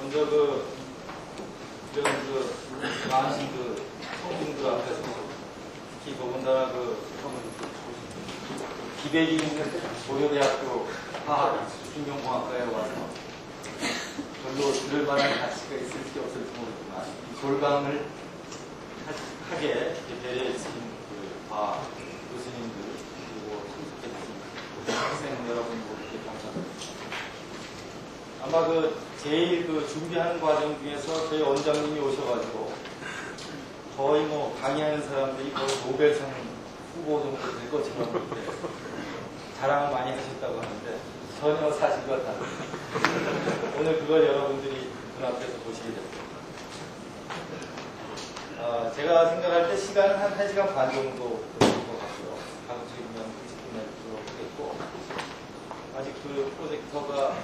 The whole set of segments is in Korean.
먼저 이런 많은 성분들 앞에서 특히 더군다나 기백이 있는 고려대학교 화학인명공학과에 와서 별로 들을 만한 가치가 있을지 없을지 모르지만 이 졸강을 하게 배려해주신 과학 교수님들 그리고 참석해주신 학생 여러분 모두께 감사드립니다. 아마 제일 준비하는 과정 중에서 저희 원장님이 오셔가지고 거의 강의하는 사람들이 거의 노벨상 후보 정도 될 것처럼 이렇게 자랑을 많이 하셨다고 하는데 전혀 사실과 다릅니다. 오늘 그걸 여러분들이 눈앞에서 보시게 됩니다. 제가 생각할 때 시간은 한 1시간 반 정도 걸릴 것 같고요. 가급적이면 90분에 들도록 하겠고 아직 프로젝터가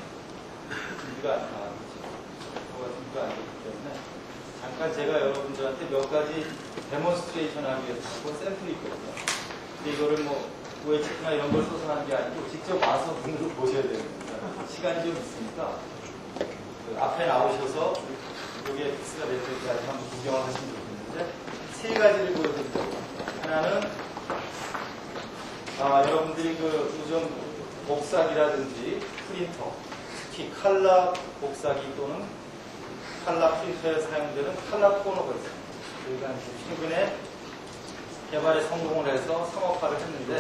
준비가 안 됐기 때문에 잠깐 제가 여러분들한테 몇 가지 데몬스트레이션 하기 위해서 갖고 온 샘플이 있거든요. 근데 이거를 OHP나 이런 걸 써서 하는 게 아니고 직접 와서 눈으로 보셔야 됩니다. 시간이 좀 있으니까 앞에 나오셔서 이게 픽스가 될 때까지 한번 구경을 하시면 좋겠는데 세 가지를 보여드리려고 합니다. 하나는 여러분들이 요즘 복사기라든지 프린터 특히 칼라 복사기 또는 칼라 프린터에 사용되는 칼라 토너가 있습니다. 저희가 최근에 개발에 성공을 해서 상업화를 했는데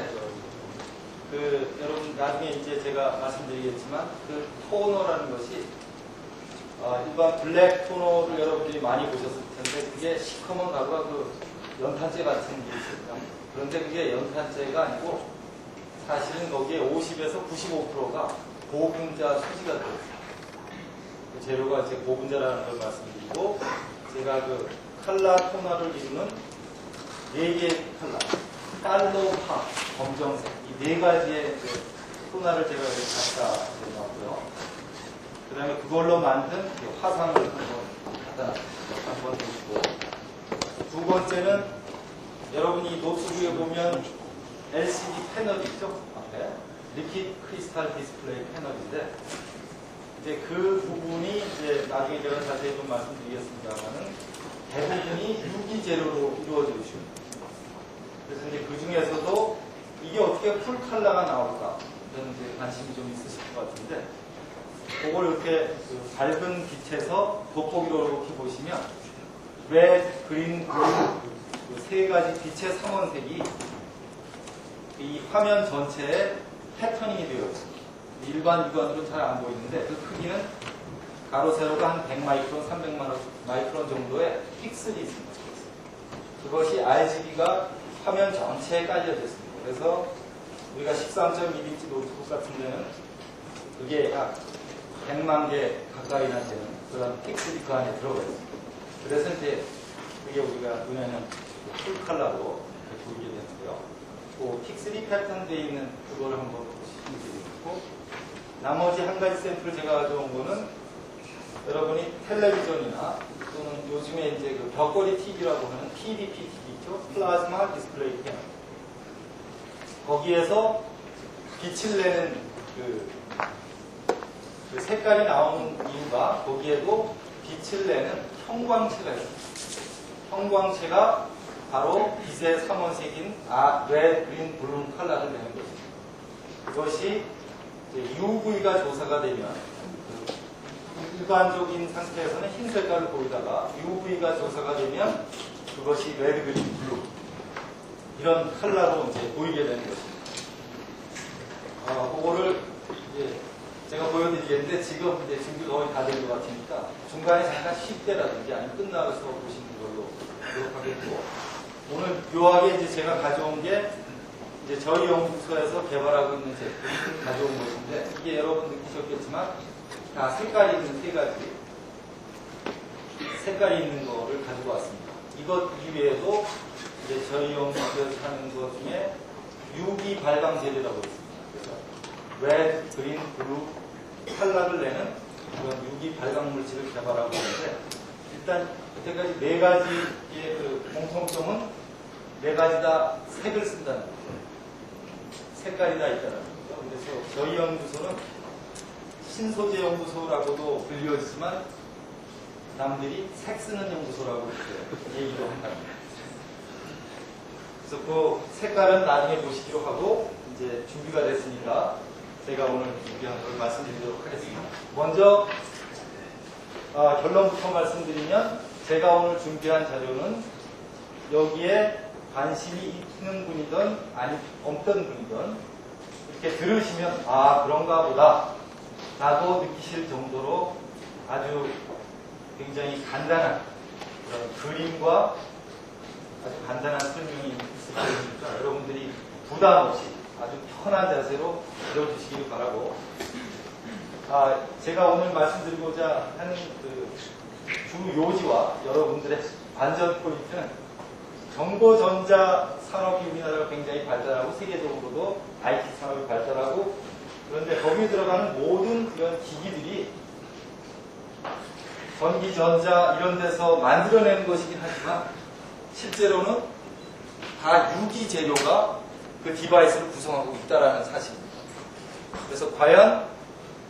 여러분 나중에 이제 제가 말씀드리겠지만 토너라는 것이 일반 블랙 토너를 여러분들이 많이 보셨을 텐데 그게 시커먼 가루가 연탄재 같은 게 있습니다. 그런데 그게 연탄재가 아니고 사실은 거기에 50에서 95%가 고분자 수지가 들어있습니다. 그 재료가 이제 고분자라는 걸 말씀드리고 제가 칼라 토너를 이루는 4개의 칼라, 달러파, 검정색 이 4가지의 토너를 제가 갖다 놓았고요. 그 다음에 그걸로 만든 화상을 한번 보시고 두 번째는 여러분이 노트북에 보면 LCD 패널이 있죠? 앞에 리퀴드 크리스탈 디스플레이 패널인데 이제 그 부분이 이제 나중에 제가 자세히 좀 말씀드리겠습니다만은 대부분이 유기 재료로 이루어져 있습니다. 그래서 이제 그 중에서도 이게 어떻게 풀 칼라가 나올까 이런 이제 관심이 좀 있으실 것 같은데 그걸 이렇게 밝은 빛에서 돋보기로 이렇게 보시면 레드, 그린, 블루 세 가지 빛의 삼원색이 이 화면 전체에 패터닝이 되어 있습니다. 일반 육안으로 잘 안 보이는데 그 크기는 가로 세로가 한 100마이크론, 300마이크론 정도의 픽셀이 있습니다. 그것이 RGB가 화면 전체에 깔려져 있습니다. 그래서 우리가 13.1인치 노트북 같은 데는 그게 약 100만 개 가까이나 되는 그런 픽셀이 그 안에 들어가 있습니다. 그래서 이제 그게 우리가 눈에는 풀 컬러로 보이게 되는데요. 그 픽셀이 패턴되어 있는 그걸 한번 보시면 되겠고 나머지 한 가지 샘플 제가 가져온 거는 여러분이 텔레비전이나 또는 요즘에 이제 벽걸이 TV라고 하는 PDP TV 있죠? 플라즈마 디스플레이 패널. 거기에서 빛을 내는 그 색깔이 나오는 이유가 거기에도 빛을 내는 형광체가 있습니다. 형광체가 바로 빛의 삼원색인 레드, 그린, 블루 컬러를 내는 것입니다. 그것이 UV가 조사가 되면 일반적인 상태에서는 흰 색깔을 보이다가 UV가 조사가 되면 그것이 레드, 그린, 블루 이런 컬러로 이제 보이게 되는 것입니다. 그거를 이제 제가 보여드리겠는데 지금 이제 준비가 거의 다 된 것 같으니까 중간에 잠깐 쉴 때라든지 아니면 끝나서 보시는 걸로 하겠고 오늘 묘하게 이제 제가 가져온 게 이제 저희 연구소에서 개발하고 있는 제품을 가져온 것인데 이게 여러분 느끼셨겠지만 다 색깔이 있는 세 가지 색깔이 있는 거를 가지고 왔습니다. 이것 이외에도 이제 저희 연구소에서 하는 것 중에 유기 발광 재료라고 있습니다. 그래서 레드, 그린, 블루 컬러를 내는 그런 유기 발광 물질을 개발하고 있는데 일단 그때까지 4가지의 공통점은 4가지 다 색을 쓴다는 거죠. 색깔이 다 있다는 거죠. 그래서 저희 연구소는 신소재 연구소라고도 불리워지지만 남들이 색 쓰는 연구소라고 이렇게 얘기도 한답니다. 그래서 그 색깔은 나중에 보시기로 하고 이제 준비가 됐으니까 제가 오늘 준비한 걸 말씀드리도록 하겠습니다. 먼저 결론부터 말씀드리면 제가 오늘 준비한 자료는 여기에 관심이 있는 분이든 아니 없던 분이든 이렇게 들으시면 그런가 보다 라고 느끼실 정도로 아주 굉장히 간단한 그런 그림과 아주 간단한 설명이 있을 테니까 여러분들이 부담 없이 아주 편한 자세로 들어주시길 바라고, 제가 오늘 말씀드리고자 하는 그 주 요지와 여러분들의 관전 포인트는 정보전자 산업이 우리나라가 굉장히 발달하고 세계적으로도 IT 산업이 발달하고, 그런데 거기에 들어가는 모든 그런 기기들이 전기, 전자 이런 데서 만들어내는 것이긴 하지만 실제로는 다 유기 재료가 그 디바이스를 구성하고 있다는 사실입니다. 그래서 과연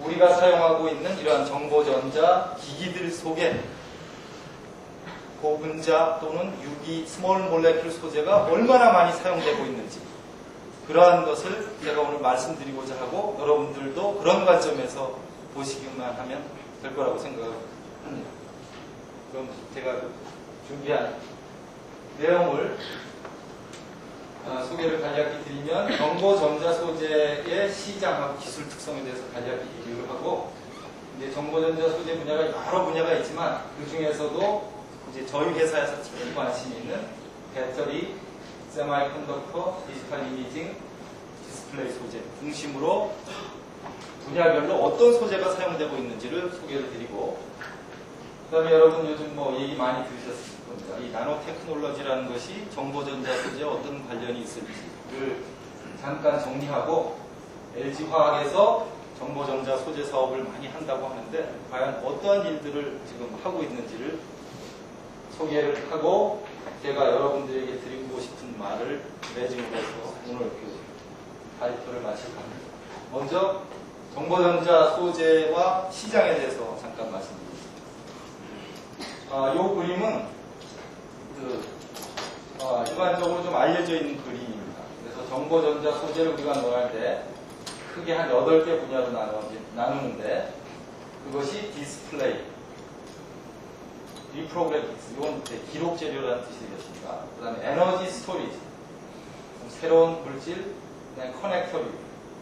우리가 사용하고 있는 이러한 정보전자 기기들 속에 고분자 또는 유기 스몰 몰레큘 소재가 얼마나 많이 사용되고 있는지, 그러한 것을 제가 오늘 말씀드리고자 하고 여러분들도 그런 관점에서 보시기만 하면 될 거라고 생각합니다. 그럼 제가 준비한 내용을 소개를 간략히 드리면, 정보전자 소재의 시장하고 기술 특성에 대해서 간략히 얘기를 하고, 이제 정보전자 소재 분야가 여러 분야가 있지만 그 중에서도 이제 저희 회사에서 특히 관심 있는 배터리, 세마이컨덕터, 디지털 이미징, 디스플레이 소재 중심으로 분야별로 어떤 소재가 사용되고 있는지를 소개를 드리고, 그 다음에 여러분 요즘 얘기 많이 들으셨을 겁니다. 이 나노 테크놀로지라는 것이 정보전자 소재에 어떤 관련이 있을지를 잠깐 정리하고, LG화학에서 정보전자 소재 사업을 많이 한다고 하는데 과연 어떠한 일들을 지금 하고 있는지를 소개를 하고, 제가 여러분들에게 드리고 싶은 말을 매진으로 해서 오늘 그 발표를 마칠까 합니다. 먼저 정보전자 소재와 시장에 대해서 잠깐 말씀드리겠습니다. 이 그림은 일반적으로 좀 알려져 있는 그림입니다. 그래서 정보전자 소재를 우리가 말할 때 크게 한 8개 분야로 나누는데, 그것이 디스플레이, 리프로그래믹스, 이건 기록 재료라는 뜻이 되겠습니다. 그 다음에 에너지 스토리지, 새로운 물질, 그 다음에 커넥터리,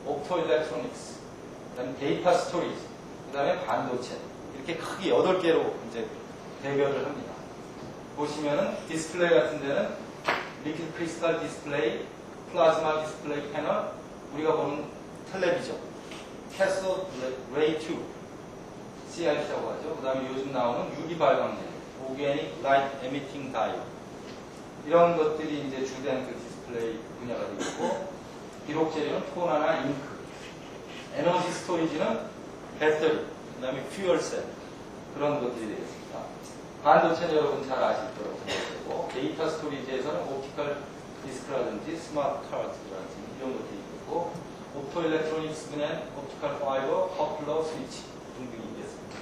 옵토 일렉트로닉스, 그 다음에 데이터 스토리지, 그 다음에 반도체, 이렇게 크게 8개로 이제 대별을 합니다. 보시면은 디스플레이 같은 데는 리퀴드 크리스탈 디스플레이, 플라즈마 디스플레이 패널, 우리가 보는 텔레비전, 캐소드 레이 튜브, CRT라고 하죠. 그 다음에 요즘 나오는 유리 발광제, 오게닉 라이트 에미팅 다이오드, 이런 것들이 이제 주된 그 디스플레이 분야가 되고, 기록 재료는 토너나 잉크, 에너지 스토리지는 배터리, 그 다음에 퓨얼셀, 그런 것들이 되겠습니다. 반도체는 여러분 잘 아실 거라고 생각되고, 데이터 스토리지에서는 옵티컬 디스크라든지 스마트 카드라든지 이런 것들이 있고, 옵토 일렉트로닉스 분야는 옵티컬 파이버, 커플러, 스위치 등등이 있겠습니다.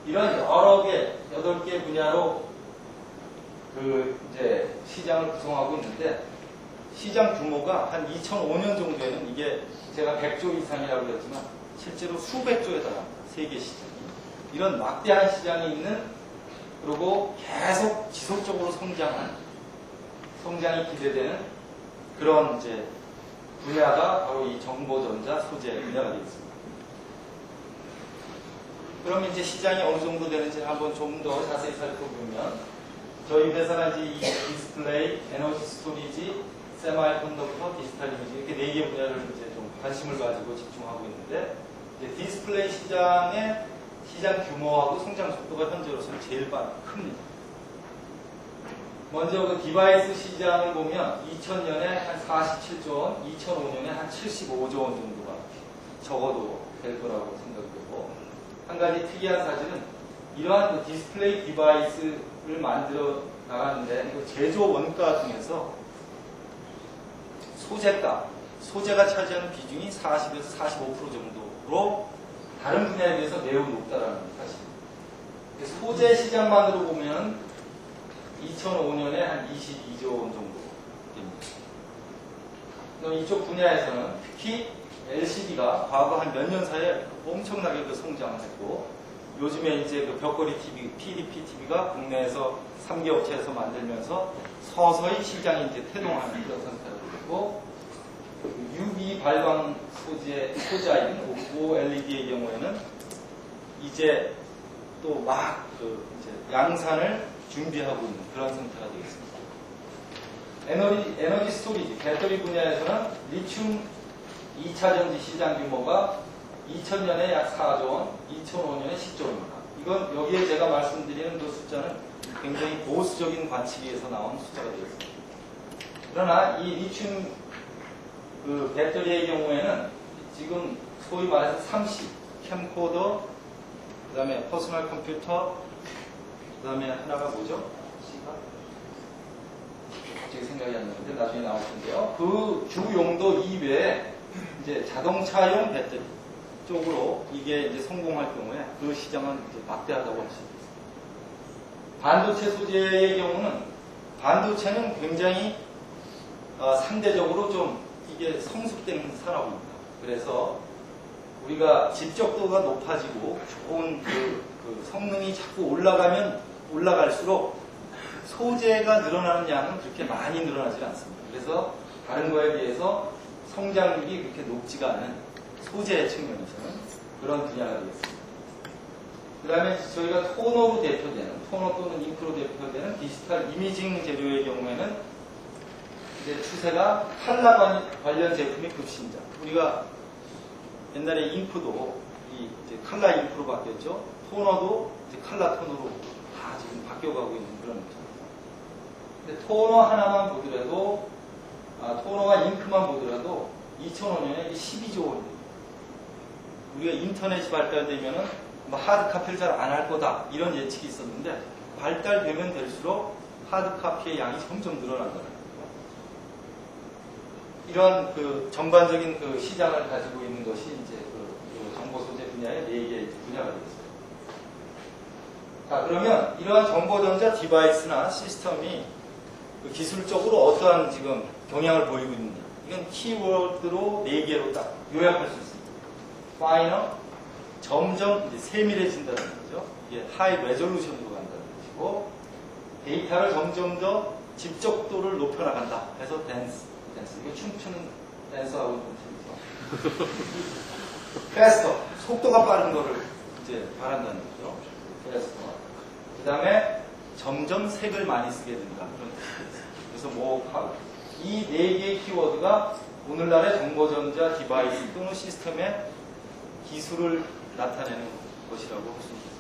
이런 여러 개, 8개 분야로 이제 시장을 구성하고 있는데, 시장 규모가 한 2005년 정도에는 이게 제가 100조 이상이라고 그랬지만 실제로 수백 조에 달합니다. 세계 시장이. 이런 막대한 시장이 있는, 그리고 계속 지속적으로 성장이 기대되는 그런 이제 분야가 바로 이 정보전자 소재 분야가 되겠습니다. 그럼 이제 시장이 어느 정도 되는지 한번 좀 더 자세히 살펴보면, 저희 회사가 이제 이 디스플레이, 에너지 스토리지, 세마이컨덕터, 디지털 이미지, 이렇게 4개 분야를 이제 좀 관심을 가지고 집중하고 있는데, 이제 디스플레이 시장의 시장 규모하고 성장 속도가 현재로서는 제일 큽니다. 먼저 그 디바이스 시장을 보면 2000년에 한 47조 원, 2005년에 한 75조 원 정도가 적어도 될 거라고 생각되고, 한 가지 특이한 사실은 이러한 그 디스플레이 디바이스를 만들어 나가는데 그 제조 원가 중에서 소재가 차지하는 비중이 40에서 45% 정도로 다른 분야에 비해서 매우 높다라는 사실입니다. 소재 시장만으로 보면 2005년에 한 22조 원 정도 됩니다. 그럼 이쪽 분야에서는 특히 LCD가 과거 한 몇 년 사이에 엄청나게 그 성장을 했고, 요즘에 이제 그 벽걸이 TV, PDP TV가 국내에서 3개 업체에서 만들면서 서서히 시장이 이제 태동하는 그런 상태가 되고, UV 발광 소자인 OLED의 경우에는 이제 또 막 이제 양산을 준비하고 있는 그런 상태가 되겠습니다. 에너지 스토리지, 배터리 분야에서는 리튬 2차 전지 시장 규모가 2000년에 약 4조 원, 2005년에 10조 원입니다. 이건 여기에 제가 말씀드리는 그 숫자는 굉장히 보수적인 관측에서 나온 숫자가 되겠습니다. 그러나 이 리튬 그 배터리의 경우에는 지금 소위 말해서 30, 캠코더, 그 다음에 퍼스널 컴퓨터, 그 다음에 하나가 뭐죠? 갑자기 생각이 안 나는데 나중에 나올 텐데요. 그 주 용도 이외에 이제 자동차용 배터리 쪽으로 이게 이제 성공할 경우에 그 시장은 이제 막대하다고 할 수 있습니다. 반도체 소재의 경우는 반도체는 굉장히 상대적으로 좀 이게 성숙된 산업입니다. 그래서 우리가 집적도가 높아지고 좋은 그 성능이 자꾸 올라가면 올라갈수록 소재가 늘어나는 양은 그렇게 많이 늘어나지 않습니다. 그래서 다른 거에 비해서 성장률이 그렇게 높지가 않은 소재 측면에서는 그런 분야가 되겠습니다. 그 다음에 저희가 토너로 대표되는, 토너 또는 잉크로 대표되는 디지털 이미징 재료의 경우에는 이제 추세가 칼라 관련 제품이 급신자. 우리가 옛날에 잉크도 이제 칼라 잉크로 바뀌었죠. 토너도 이제 칼라 토너로 다 지금 바뀌어가고 있는 그런 입장입니다. 근데 토너 하나만 보더라도, 토너와 잉크만 보더라도 2005년에 12조 원입니다. 우리가 인터넷이 발달되면은 뭐 하드카피를 잘 안 할 거다 이런 예측이 있었는데 발달되면 될수록 하드카피의 양이 점점 늘어난다는 거예요. 이러한 그 전반적인 그 시장을 가지고 있는 것이 이제 그 정보 소재 분야의 4개의 분야가 되겠습니다. 자, 그러면 이러한 정보전자 디바이스나 시스템이 그 기술적으로 어떠한 지금 경향을 보이고 있느냐. 이건 키워드로 4개로 딱 요약할 수 있습니다. 파이너, 점점 이제 세밀해진다는 거죠. 이게 하이 레졸루션으로 간다는 것이고, 데이터를 점점 더 집적도를 높여나간다. 해서 댄스. 이게 춤추는 댄서하고 좀 틀리죠. 패스터, 속도가 빠른 거를 이제 바란다는 거죠. 패스터. 그 다음에 점점 색을 많이 쓰게 된다. 그런 뜻이겠어요. 그래서 모호하고. 이 4개의 키워드가 오늘날의 정보전자 디바이스 또는 시스템의 기술을 나타내는 것이라고 할 수 있습니다.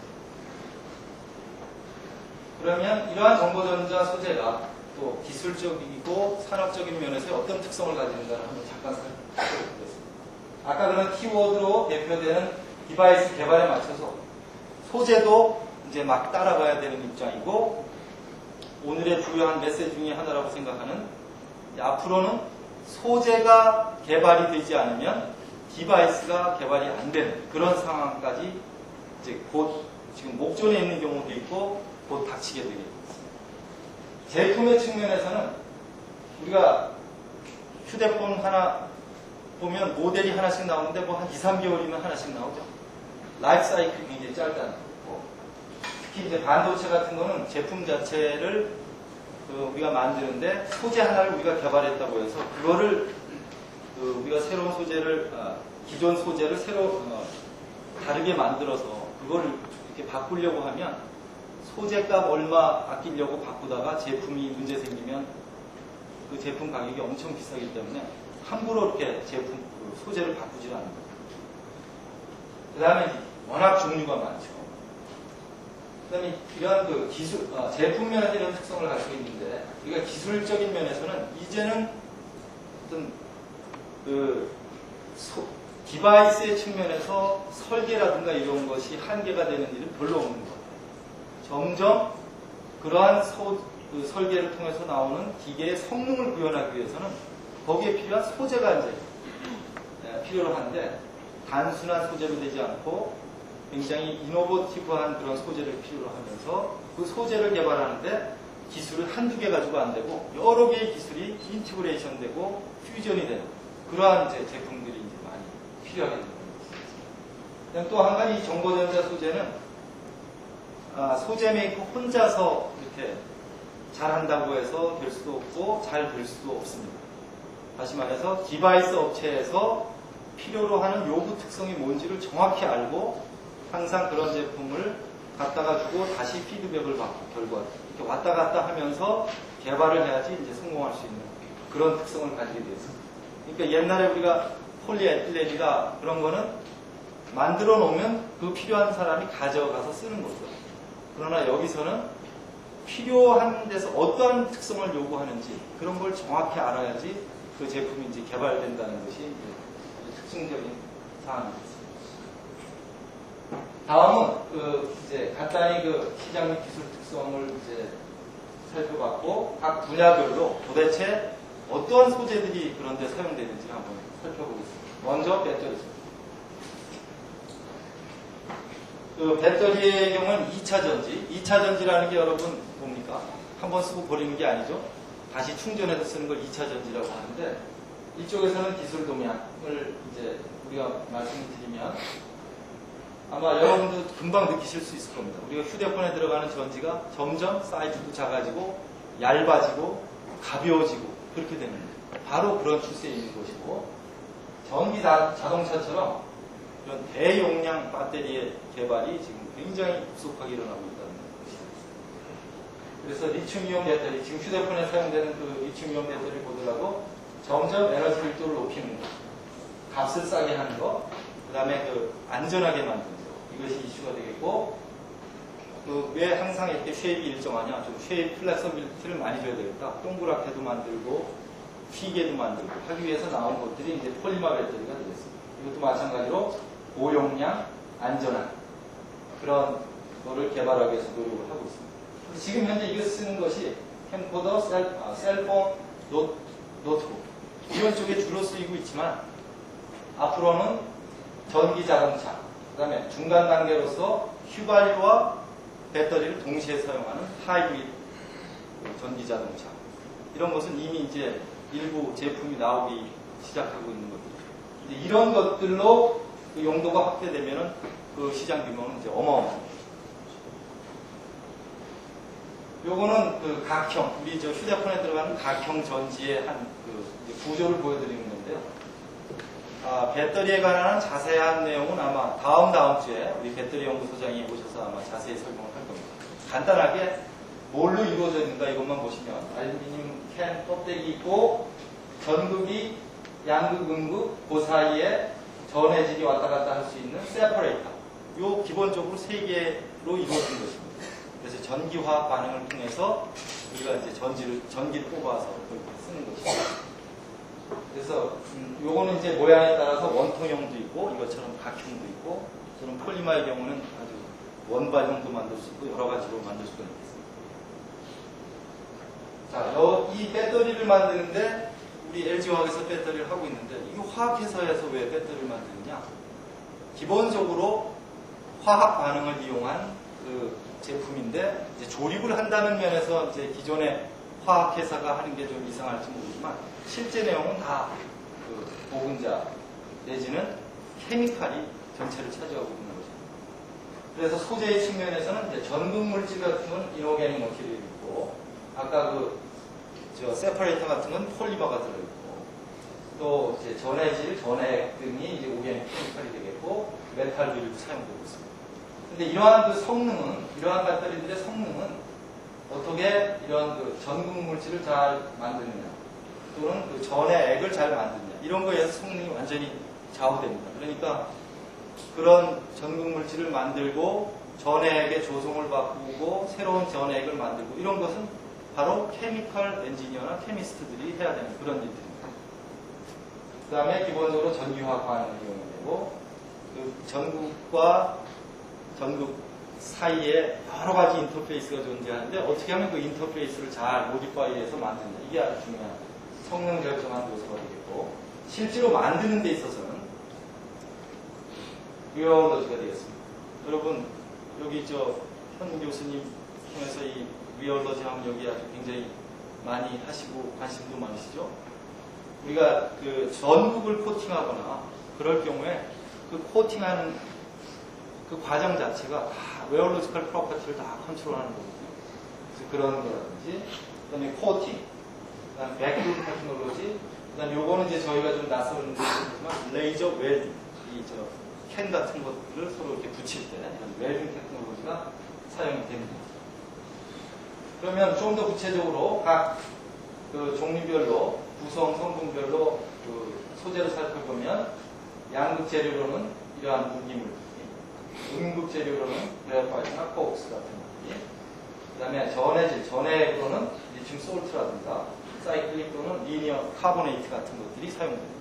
그러면 이러한 정보전자 소재가 또 기술적이고 산업적인 면에서 어떤 특성을 가지는가를 한번 잠깐 살펴보겠습니다. 아까 그런 키워드로 대표되는 디바이스 개발에 맞춰서 소재도 이제 막 따라가야 되는 입장이고, 오늘의 주요한 메시지 중에 하나라고 생각하는, 앞으로는 소재가 개발이 되지 않으면 디바이스가 개발이 안 되는 그런 상황까지 이제 곧 지금 목전에 있는 경우도 있고 곧 닥치게 되겠습니다. 제품의 측면에서는 우리가 휴대폰 하나 보면 모델이 하나씩 나오는데 뭐 한 2, 3개월이면 하나씩 나오죠. 라이프 사이클이 굉장히 짧다는 거고, 특히 이제 반도체 같은 거는 제품 자체를 우리가 만드는데 소재 하나를 우리가 개발했다고 해서 그거를 우리가 새로운 소재를 기존 소재를 새로 다르게 만들어서 그거를 이렇게 바꾸려고 하면 소재값 얼마 아끼려고 바꾸다가 제품이 문제 생기면 그 제품 가격이 엄청 비싸기 때문에 함부로 이렇게 제품 소재를 바꾸지 않는 거예요. 그 다음에 워낙 종류가 많죠. 그 다음에 이러한 그 기술, 제품 면에서 이런 특성을 가지고 있는데, 우리가 기술적인 면에서는 이제는 어떤 디바이스의 측면에서 설계라든가 이런 것이 한계가 되는 일은 별로 없는 것 같아요. 점점 그러한 설계를 통해서 나오는 기계의 성능을 구현하기 위해서는 거기에 필요한 소재가 이제 필요로 한데, 단순한 소재로 되지 않고 굉장히 이노버티브한 그런 소재를 필요로 하면서 그 소재를 개발하는데 기술을 한두 개 가지고 안 되고 여러 개의 기술이 인티그레이션 되고 퓨전이 되는 그러한 이제 제품들이 이제 많이 필요하게 됩니다. 또 한 가지 이 정보전자 소재는 소재 메이커 혼자서 이렇게 잘한다고 해서 될 수도 없고 잘 될 수도 없습니다. 다시 말해서 디바이스 업체에서 필요로 하는 요구 특성이 뭔지를 정확히 알고 항상 그런 제품을 갖다가 주고 다시 피드백을 받고 결과 이렇게 왔다 갔다 하면서 개발을 해야지 이제 성공할 수 있는 그런 특성을 가지게 되었습니다. 그러니까 옛날에 우리가 폴리에틸렌이다 그런 거는 만들어 놓으면 그 필요한 사람이 가져가서 쓰는 거죠. 그러나 여기서는 필요한 데서 어떠한 특성을 요구하는지 그런 걸 정확히 알아야지 그 제품이 이제 개발된다는 것이 이제 특징적인 사항입니다. 다음은 이제 간단히 그 시장 및 기술 특성을 이제 살펴봤고 각 분야별로 도대체 어떠한 소재들이 그런데 사용되는지 한번 살펴보겠습니다. 먼저 배터리입니다. 그 배터리의 경우는 2차 전지. 2차 전지라는 게 여러분 뭡니까? 한번 쓰고 버리는 게 아니죠. 다시 충전해서 쓰는 걸 2차 전지라고 하는데 이쪽에서는 기술 동향을 이제 우리가 말씀을 드리면 아마 여러분도 금방 느끼실 수 있을 겁니다. 우리가 휴대폰에 들어가는 전지가 점점 사이즈도 작아지고 얇아지고 가벼워지고 그렇게 되는 거예요. 바로 그런 추세에 있는 것이고 전기 자동차처럼 이런 대용량 배터리의 개발이 지금 굉장히 급속하게 일어나고 있다는 것입니다. 그래서 리튬이온 배터리, 지금 휴대폰에 사용되는 그 리튬이온 배터리 보더라도 점점 에너지 밀도를 높이는 것, 값을 싸게 하는 것, 그 다음에 그 안전하게 만드는 것, 이것이 이슈가 되겠고, 왜 항상 이렇게 쉐입이 일정하냐, 좀 쉐입 플렉서빌리티를 많이 줘야 되겠다. 동그랗게도 만들고, 휘게도 만들고 하기 위해서 나온 것들이 이제 폴리머 배터리가 되겠습니다. 이것도 마찬가지로 고용량, 안전한 그런 거를 개발하기 위해서 노력을 하고 있습니다. 지금 현재 이거 쓰는 것이 캠코더, 셀폰, 노트북 이런 쪽에 주로 쓰이고 있지만 앞으로는 전기 자동차, 그 다음에 중간 단계로서 휘발유와 배터리를 동시에 사용하는 하이브리드 전기 자동차 이런 것은 이미 이제 일부 제품이 나오기 시작하고 있는 것들이죠. 이제 이런 것들로 그 용도가 확대되면은 그 시장 규모는 이제 어마어마합니다. 요거는 그 각형, 우리 저 휴대폰에 들어가는 각형 전지의 한 그 구조를 보여드리는 건데요. 배터리에 관한 자세한 내용은 아마 다음 주에 우리 배터리 연구소장이 오셔서 아마 자세히 설명을 할 겁니다. 간단하게 뭘로 이루어져 있는가 이것만 보시면 알루미늄 캔 껍데기 있고 전극이 양극, 음극, 그 사이에 전해질이 왔다 갔다 할 수 있는 세퍼레이터. 요 기본적으로 3개로 이루어진 것입니다. 그래서 전기화학 반응을 통해서 우리가 이제 전기를 뽑아서 쓰는 것입니다. 그래서 요거는 이제 모양에 따라서 원통형도 있고 이것처럼 각형도 있고 저는 폴리마의 경우는 아주 원반형도 만들 수 있고 여러 가지로 만들 수가 있겠습니다. 자, 이 배터리를 만드는데 우리 LG화학에서 배터리를 하고 있는데 이 화학회사에서 왜 배터리를 만드느냐? 기본적으로 화학 반응을 이용한 그 제품인데 이제 조립을 한다는 면에서 이제 기존의 화학회사가 하는 게 좀 이상할지 모르지만 실제 내용은 다 그 보분자 내지는 케미칼이 전체를 차지하고 있는 거죠. 그래서 소재의 측면에서는 이제 전극 물질 같은 건 이노게닉 머티리얼이 있고 아까 세퍼레이터 같은 건 폴리머가 들어있고 또 이제 전해질, 전액 등이 이제 오게닉 케미칼이 되겠고 메탈들도 사용되고 있습니다. 근데 이러한 그 성능은, 이러한 배터리들의 성능은 어떻게 이런 그 전극 물질을 잘 만드느냐 또는 그 전의 액을 잘 만드느냐 이런 거에 의해서 성능이 완전히 좌우됩니다. 그러니까 그런 전극 물질을 만들고 전액의 조성을 바꾸고 새로운 전액을 만들고 이런 것은 바로 케미컬 엔지니어나 케미스트들이 해야 되는 그런 일들입니다. 그 다음에 기본적으로 전기화학 반응을 이용되고 그 전극과 전극 사이에 여러 가지 인터페이스가 존재하는데 어떻게 하면 그 인터페이스를 잘 모디파이해서 만드냐 이게 아주 중요한 성능 결정하는 요소가 되겠고 실제로 만드는 데 있어서는 이런 로지가 되겠습니다. 여러분 여기 현 교수님 통해서 이 리얼러지 하면 여기 아주 굉장히 많이 하시고 관심도 많으시죠? 우리가 그 전극을 코팅하거나 그럴 경우에 그 코팅하는 그 과정 자체가 다 웨어로지컬 프로퍼티를 다 컨트롤하는 거거든요. 그래서 그런 거라든지, 그 다음에 코팅, 그 다음에 백룸 테크놀로지, 그 다음에 요거는 이제 저희가 좀 낯설은 데지만 레이저 웰딩, 캔 같은 것들을 서로 이렇게 붙일 때 이런 웰딩 테크놀로지가 사용이 됩니다. 그러면 좀 더 구체적으로 각 그 종류별로 구성 성분별로 그 소재를 살펴보면 양극 재료로는 이러한 무기물, 음극 재료로는 그래파이트나 코옥스 같은 것들이, 그 다음에 전해로는 리튬 솔트라든가 사이클릭 또는 리니어 카보네이트 같은 것들이 사용됩니다.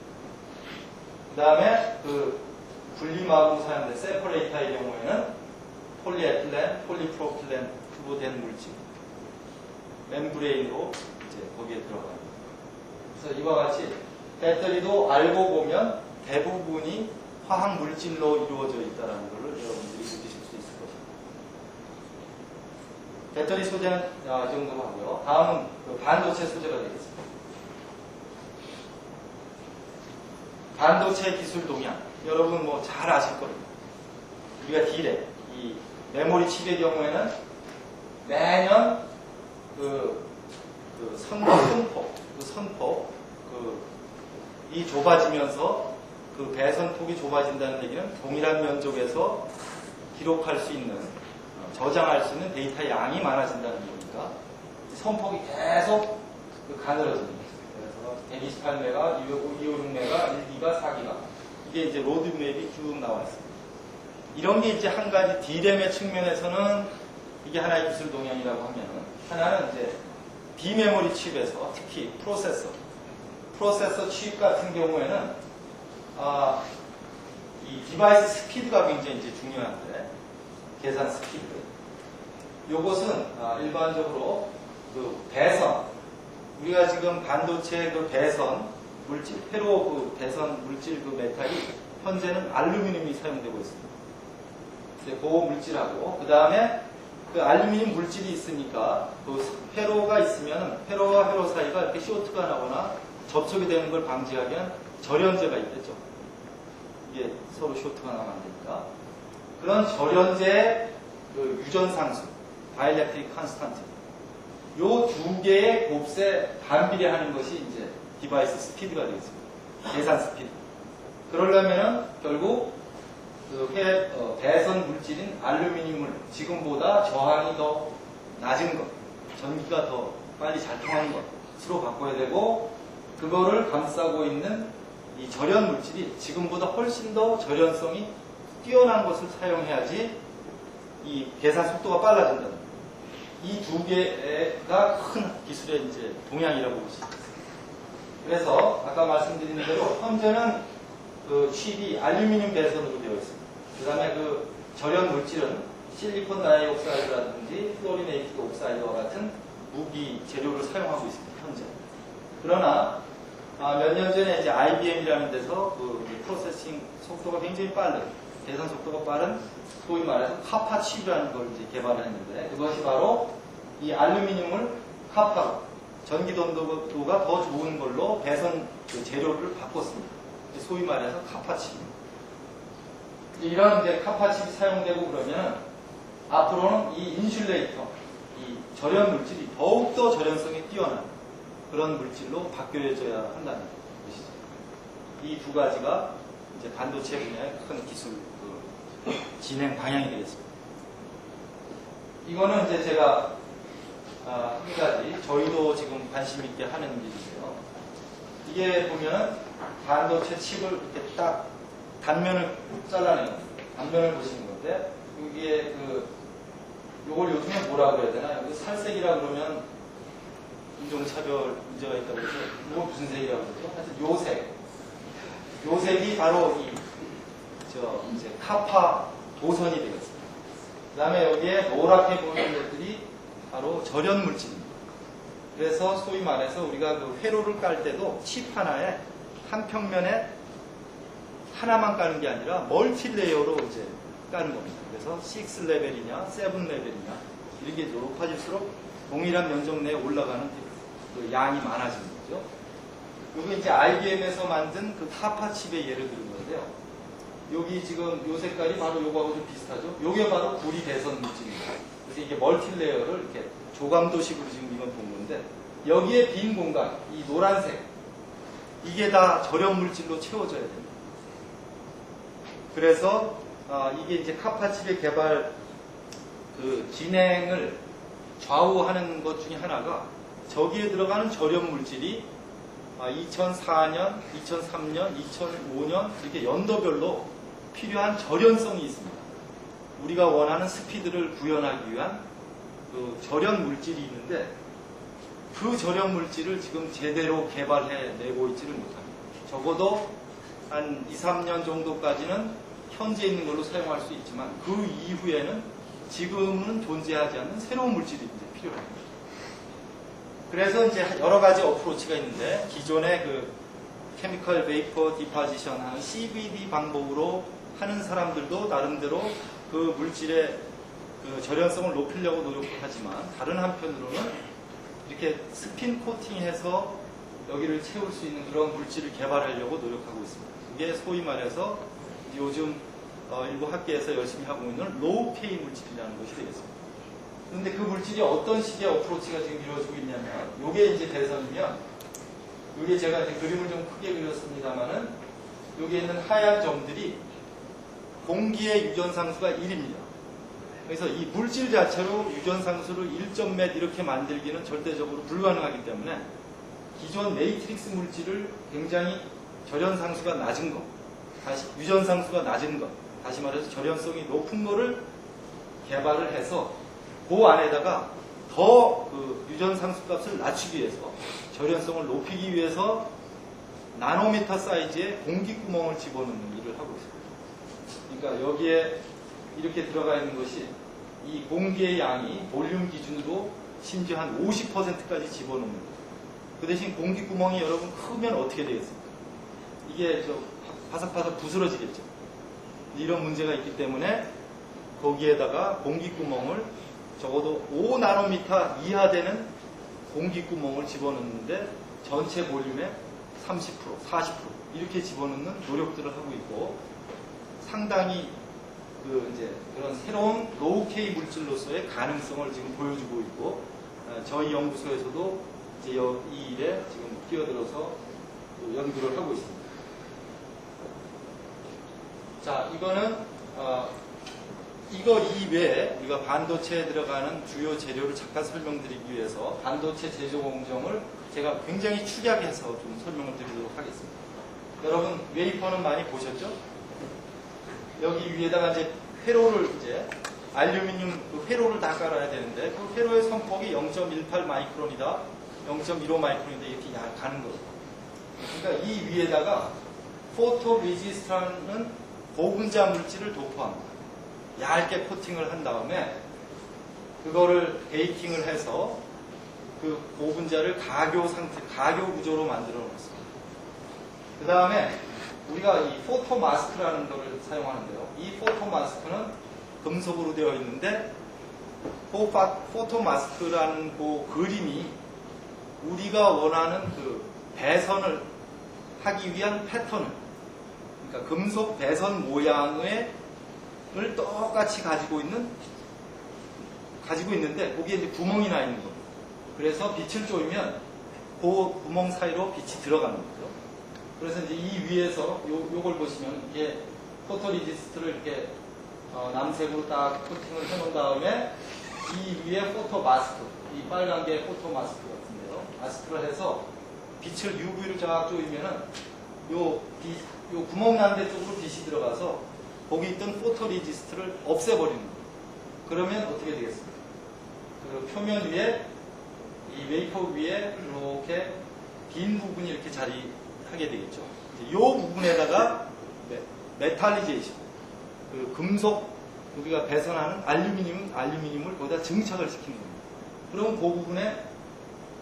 그 다음에 그 분리막으로 사용된 세퍼레이터의 경우에는 폴리에틸렌, 폴리프로필렌 된 물질, 멤브레인으로 이제 거기에 들어가요. 그래서 이와 같이 배터리도 알고 보면 대부분이 화학 물질로 이루어져 있다는 것을 여러분들이 느끼실 수 있을 것입니다. 배터리 소재는 이 정도로 하고요. 다음은 그 반도체 소재가 되겠습니다. 반도체 기술 동향. 여러분 뭐 잘 아실 겁니다. 우리가 디램, 이 메모리 칩의 경우에는 매년 선폭, 이 좁아지면서 그 배선폭이 좁아진다는 얘기는 동일한 면적에서 기록할 수 있는, 저장할 수 있는 데이터 양이 많아진다는 겁니다. 선폭이 계속 가늘어집니다. 그래서 128메가, 256메가, 1기가, 4기가. 이게 이제 로드맵이 쭉 나와 있습니다. 이런 게 이제 한 가지 D램의 측면에서는 이게 하나의 기술 동향이라고 하면은, 하나는 이제 비메모리 칩에서 특히 프로세서 칩 같은 경우에는 이 디바이스 스피드가 굉장히 이제 중요한데, 계산 스피드. 요것은 일반적으로 그 배선, 우리가 지금 반도체 그 배선 물질, 페로 그 배선 물질 그 메탈이 현재는 알루미늄이 사용되고 있습니다. 이제 그 물질하고, 그 다음에 그 알루미늄 물질이 있으니까 또 회로가 있으면 회로와 회로 사이가 이렇게 쇼트가 나거나 접촉이 되는 걸 방지하기 위한 절연제가 있겠죠. 이게 서로 쇼트가 나면 안 되니까. 그런 절연제의 그 유전상수, 다이렉트릭 컨스탄트. 요 두 개의 곱세 반비례하는 것이 이제 디바이스 스피드가 되겠습니다. 계산 스피드. 그러려면은 결국 그 배선 물질인 알루미늄을 지금보다 저항이 더 낮은 것, 전기가 더 빨리 잘 통하는 것으로 바꿔야 되고, 그거를 감싸고 있는 이 절연 물질이 지금보다 훨씬 더 절연성이 뛰어난 것을 사용해야지 이 계산 속도가 빨라진다는 거예요. 이 두 개가 큰 기술의 이제 동향이라고 볼 수 있습니다. 그래서 아까 말씀드린 대로 현재는 그 칩이 알루미늄 배선으로 되어 있습니다. 그 다음에 그 절연 물질은 실리콘 다이옥사이드라든지 플로리네이티드 옥사이드와 같은 무기 재료를 사용하고 있습니다. 현재. 그러나 몇 년 전에 이제 IBM이라는 데서 그 프로세싱 속도가 굉장히 빠른, 계산 속도가 빠른, 소위 말해서 카파 칩이라는 걸 이제 개발을 했는데, 그것이 바로 이 알루미늄을 카파로, 전기 don도가 더 좋은 걸로 배선 그 재료를 바꿨습니다. 소위 말해서 카파 칩. 이런 이제 카파 칩이 사용되고 그러면 앞으로는 이 인슐레이터, 이 절연 물질이 더욱더 절연성이 뛰어난 그런 물질로 바뀌어져야 한다는 것이죠. 이 두 가지가 이제 반도체 분야의 큰 기술 진행 방향이 되겠습니다. 이거는 이제 제가 한 가지 저희도 지금 관심 있게 하는 일인데요. 이게 보면 반도체 칩을 이렇게 딱 단면을 잘라내는, 단면을 보시는 건데, 이게 요걸 요즘에 뭐라 그래야 되나? 여기 살색이라 그러면 인종차별 문제가 있다고 해서, 이거 무슨 색이라고 그러죠? 하여튼 요 색. 요 색이 바로 이제 카파 도선이 되겠습니다. 그 다음에 여기에 노랗게 보이는 것들이 바로 절연 물질입니다. 그래서 소위 말해서 우리가 그 회로를 깔 때도 칩 하나에 한 평면에 하나만 까는 게 아니라 멀티 레이어로 이제 까는 겁니다. 그래서 6레벨이냐 7레벨이냐 이렇게 높아질수록 동일한 면적 내에 올라가는 그 양이 많아지는 거죠. 이게 이제 IBM에서 만든 그 카파 칩의 예를 들은 건데요. 여기 지금 요 색깔이 바로 요거하고 좀 비슷하죠. 요게 바로 구리 배선 물질입니다. 그래서 이게 멀티레이어를 이렇게 조감도식으로 지금 이건 본 건데, 여기에 빈 공간, 이 노란색, 이게 다 절연 물질로 채워져야 됩니다. 그래서 이게 이제 카파칩의 개발 그 진행을 좌우하는 것 중에 하나가, 저기에 들어가는 절연 물질이 2004년, 2003년, 2005년 이렇게 연도별로 필요한 절연성이 있습니다. 우리가 원하는 스피드를 구현하기 위한 그 절연 물질이 있는데, 그 절연 물질을 지금 제대로 개발해 내고 있지를 못합니다. 적어도 한 2, 3년 정도까지는 현재 있는 걸로 사용할 수 있지만, 그 이후에는 지금은 존재하지 않는 새로운 물질이 이제 필요합니다. 그래서 이제 여러 가지 어프로치가 있는데, 기존의 그 케미컬 베이퍼 디파지션 하는 CVD 방법으로 하는 사람들도 나름대로 그 물질의 그 절연성을 높이려고 노력을 하지만, 다른 한편으로는 이렇게 스핀 코팅해서 여기를 채울 수 있는 그런 물질을 개발하려고 노력하고 있습니다. 이게 소위 말해서 요즘 일부 학계에서 열심히 하고 있는 로우 K 물질이라는 것이 되겠습니다. 그런데 그 물질이 어떤 식의 어프로치가 지금 이루어지고 있냐면, 요게 이제 대선이면, 요게 제가 이제 그림을 좀 크게 그렸습니다만은, 여기에 있는 하얀 점들이 공기의 유전상수가 1입니다. 그래서 이 물질 자체로 유전상수를 1.몇 이렇게 만들기는 절대적으로 불가능하기 때문에, 기존 매트릭스 물질을 굉장히 절연상수가 낮은 것, 유전상수가 낮은 것, 다시 말해서 절연성이 높은 거를 개발을 해서 그 안에다가 더 그 유전상수 값을 낮추기 위해서, 절연성을 높이기 위해서 나노미터 사이즈의 공기구멍을 집어넣는 일을 하고 있습니다. 그러니까 여기에 이렇게 들어가 있는 것이, 이 공기의 양이 볼륨 기준으로 심지어 한 50%까지 집어넣는 거예요. 그 대신 공기구멍이 여러분 크면 어떻게 되겠습니까? 이게 바삭바삭 부스러지겠죠. 이런 문제가 있기 때문에 거기에다가 공기구멍을 적어도 5나노미터 이하 되는 공기구멍을 집어넣는데, 전체 볼륨의 30%, 40% 이렇게 집어넣는 노력들을 하고 있고, 상당히 이제 그런 새로운 로우 K 물질로서의 가능성을 지금 보여주고 있고, 저희 연구소에서도 이제 이 일에 지금 뛰어들어서 연구를 하고 있습니다. 자, 이거는 이거 이외에 우리가 반도체에 들어가는 주요 재료를 잠깐 설명드리기 위해서 반도체 제조 공정을 제가 굉장히 축약해서 좀 설명을 드리도록 하겠습니다. 여러분 웨이퍼는 많이 보셨죠? 여기 위에다가 이제 회로를 이제 알루미늄 그 회로를 다 깔아야 되는데, 그 회로의 선폭이 0.18 마이크론이다, 0.15 마이크론이다 이렇게 가는 거예요. 그러니까 이 위에다가 포토레지스트라는 고분자 물질을 도포합니다. 얇게 코팅을 한 다음에 그거를 베이킹을 해서 그 고분자를 가교 구조로 만들어 놓습니다. 그 다음에 우리가 이 포토 마스크라는 거를 사용하는데요. 이 포토 마스크는 금속으로 되어 있는데, 포토 마스크라는 그 그림이 우리가 원하는 그 배선을 하기 위한 패턴을, 그러니까 금속 배선 모양을 똑같이 가지고 있는데 거기에 이제 구멍이 나 있는 거예요. 그래서 빛을 쬐면 그 구멍 사이로 빛이 들어가는 거죠. 그래서 이제 이 위에서 요걸 보시면, 이게 포토레지스트를 이렇게 남색으로 딱 코팅을 해놓은 다음에 이 위에 포토 마스크, 이 빨간 게 포토 마스크 같은데요. 마스크를 해서 빛을 UV로 쫙 쪼이면은 요 구멍 난 데 쪽으로 빛이 들어가서 거기 있던 포토레지스트를 없애버리는 거예요. 그러면 어떻게 되겠습니까? 그 표면 위에, 이 웨이퍼 위에 이렇게 빈 부분이 이렇게 자리하게 되겠죠. 이 부분에다가 메탈리제이션, 그 금속, 우리가 배선하는 알루미늄을 거기다 증착을 시키는 겁니다. 그러면 그 부분에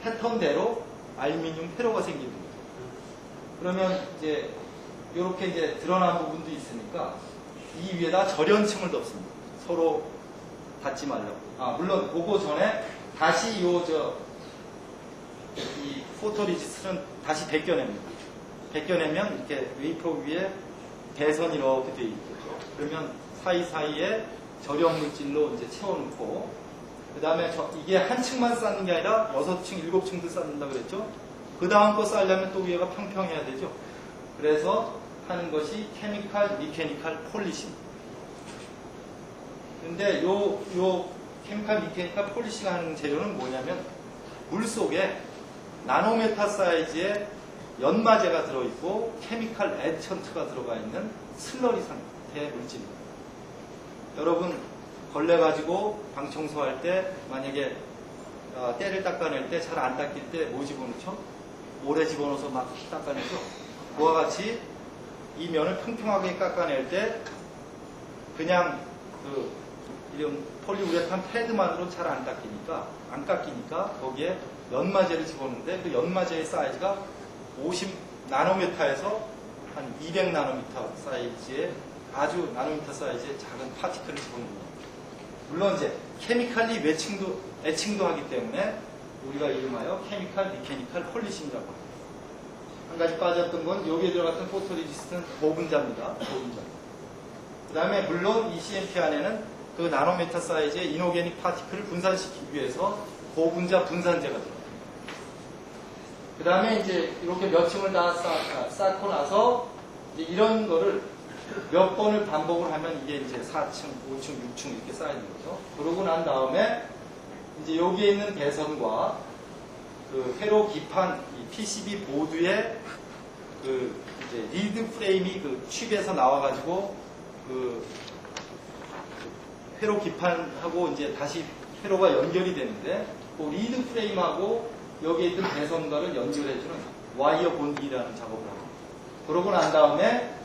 패턴대로 알루미늄 회로가 생기는 거죠. 그러면 이제 이렇게 이제 드러난 부분도 있으니까 이 위에다 절연층을 덮습니다. 서로 닿지 말라고. 물론 그거 전에 다시 이 포토리지스트는 다시 벗겨냅니다. 벗겨내면 이렇게 웨이퍼 위에 배선이 이렇게 되어 있겠죠. 그러면 사이사이에 절연 물질로 이제 채워놓고, 그 다음에 이게 한 층만 쌓는 게 아니라 6층, 7층도 쌓는다고 그랬죠. 그 다음 거 쌓으려면 또 위에가 평평해야 되죠. 그래서 하는 것이 케미칼, 미케니칼 폴리싱. 근데 요 케미칼, 미케니칼 폴리싱 하는 재료는 뭐냐면 물 속에 나노메타 사이즈의 연마제가 들어있고 케미칼 애천트가 들어가 있는 슬러리 상태의 물질입니다. 여러분 걸레 가지고 방 청소할 때 만약에 때를 닦아낼 때 잘 안 닦일 때 뭐 집어넣죠? 모래 집어넣어서 막 닦아내죠. 그와 같이 이 면을 평평하게 깎아낼 때 그냥 이런 폴리우레탄 패드만으로 잘 안 깎이니까 거기에 연마제를 집어넣는데 그 연마제의 사이즈가 50 나노미터에서 한 200 나노미터 사이즈의 아주 나노미터 사이즈의 작은 파티클을 집어넣는 겁니다. 물론 이제 케미칼리 애칭도 하기 때문에 우리가 이름하여 케미칼, 미케니칼 폴리싱이라고 합니다. 한 가지 빠졌던 건 여기에 들어갔던 포토리지스트는 고분자입니다. 그 다음에 물론 이 CMP 안에는 그 나노미터 사이즈의 이노게닉 파티클을 분산시키기 위해서 고분자 분산제가 들어갑니다. 그 다음에 이제 이렇게 몇 층을 다 쌓고 나서 이제 이런 거를 몇 번을 반복을 하면 이게 이제 4층, 5층, 6층 이렇게 쌓이는 거죠. 그러고 난 다음에 이제 여기에 있는 배선과 그 회로 기판, 이 PCB 보드에 그 이제 리드 프레임이 그 칩에서 나와가지고 그 회로 기판하고 이제 다시 회로가 연결이 되는데 그 리드 프레임하고 여기에 있던 배선과를 연결해주는 와이어 본딩이라는 작업을 합니다. 그러고 난 다음에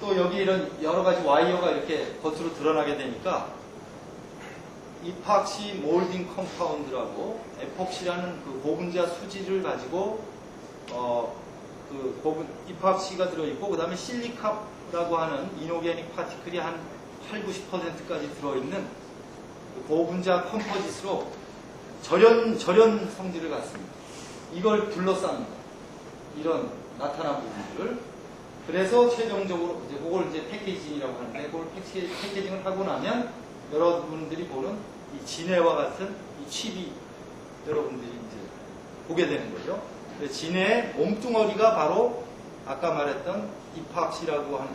또 여기 이런 여러 가지 와이어가 이렇게 겉으로 드러나게 되니까 이팍시 몰딩 컴파운드라고 에폭시라는 그 고분자 수지를 가지고 이팍시가 들어있고 그 다음에 실리카라고 하는 이노게닉 파티클이 한 80-90%까지 들어있는 그 고분자 컴포짓으로 절연 성질을 갖습니다. 이걸 둘러쌉니다. 이런 나타난 부분들을. 그래서 최종적으로 이제 그걸 이제 패키징이라고 하는데 그걸 패키징을 하고 나면 여러분들이 보는 이 진해와 같은 이 칩이 여러분들이 이제 보게 되는 거죠. 진해의 몸뚱어리가 바로 아까 말했던 이팍시라고 하는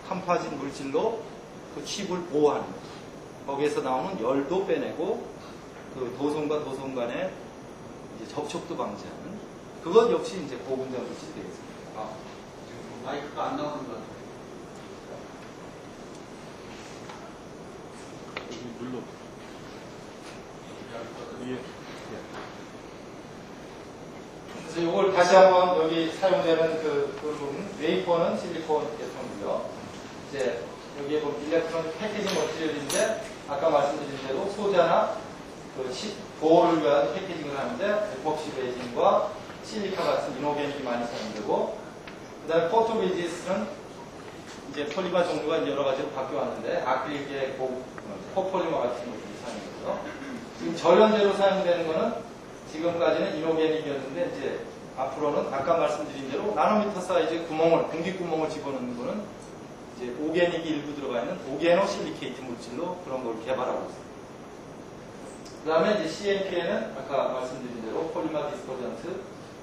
컴파짓 물질로 그 칩을 보호하는 거죠. 거기에서 나오는 열도 빼내고 그 도성과 도성 간의 이제 접촉도 방지하는 그것 역시 이제 고분자 물질이 되겠습니다. 마이크가 안 나오는 것 같아요. 여기 눌러. 그래서 이걸 다시 한번 여기 사용되는 그 부분, 웨이퍼는 실리콘 계통이고요. 이제 여기에 보면 일렉트론 패키징 머티리얼인데 아까 말씀드린 대로 소자나 그 보호를 위한 패키징을 하는데 에폭시 레진과 실리카 같은 이노게닉이 많이 사용되고 그 다음에 포토리지스트는 이제 폴리머 종류가 이제 여러 가지로 바뀌어왔는데 아크릴계 코폴리머 같은 것들이 사용되고요. 지금 절연제로 사용되는 거는 지금까지는 이노게닉이었는데 이제 앞으로는 아까 말씀드린 대로 나노미터 사이즈의 공기구멍을 집어넣는 거는 이제 오게닉이 일부 들어가 있는 오게노 실리케이트 물질로 그런 걸 개발하고 있습니다. 그 다음에 이제 CMP에는 아까 말씀드린 대로 폴리머 디스포전트,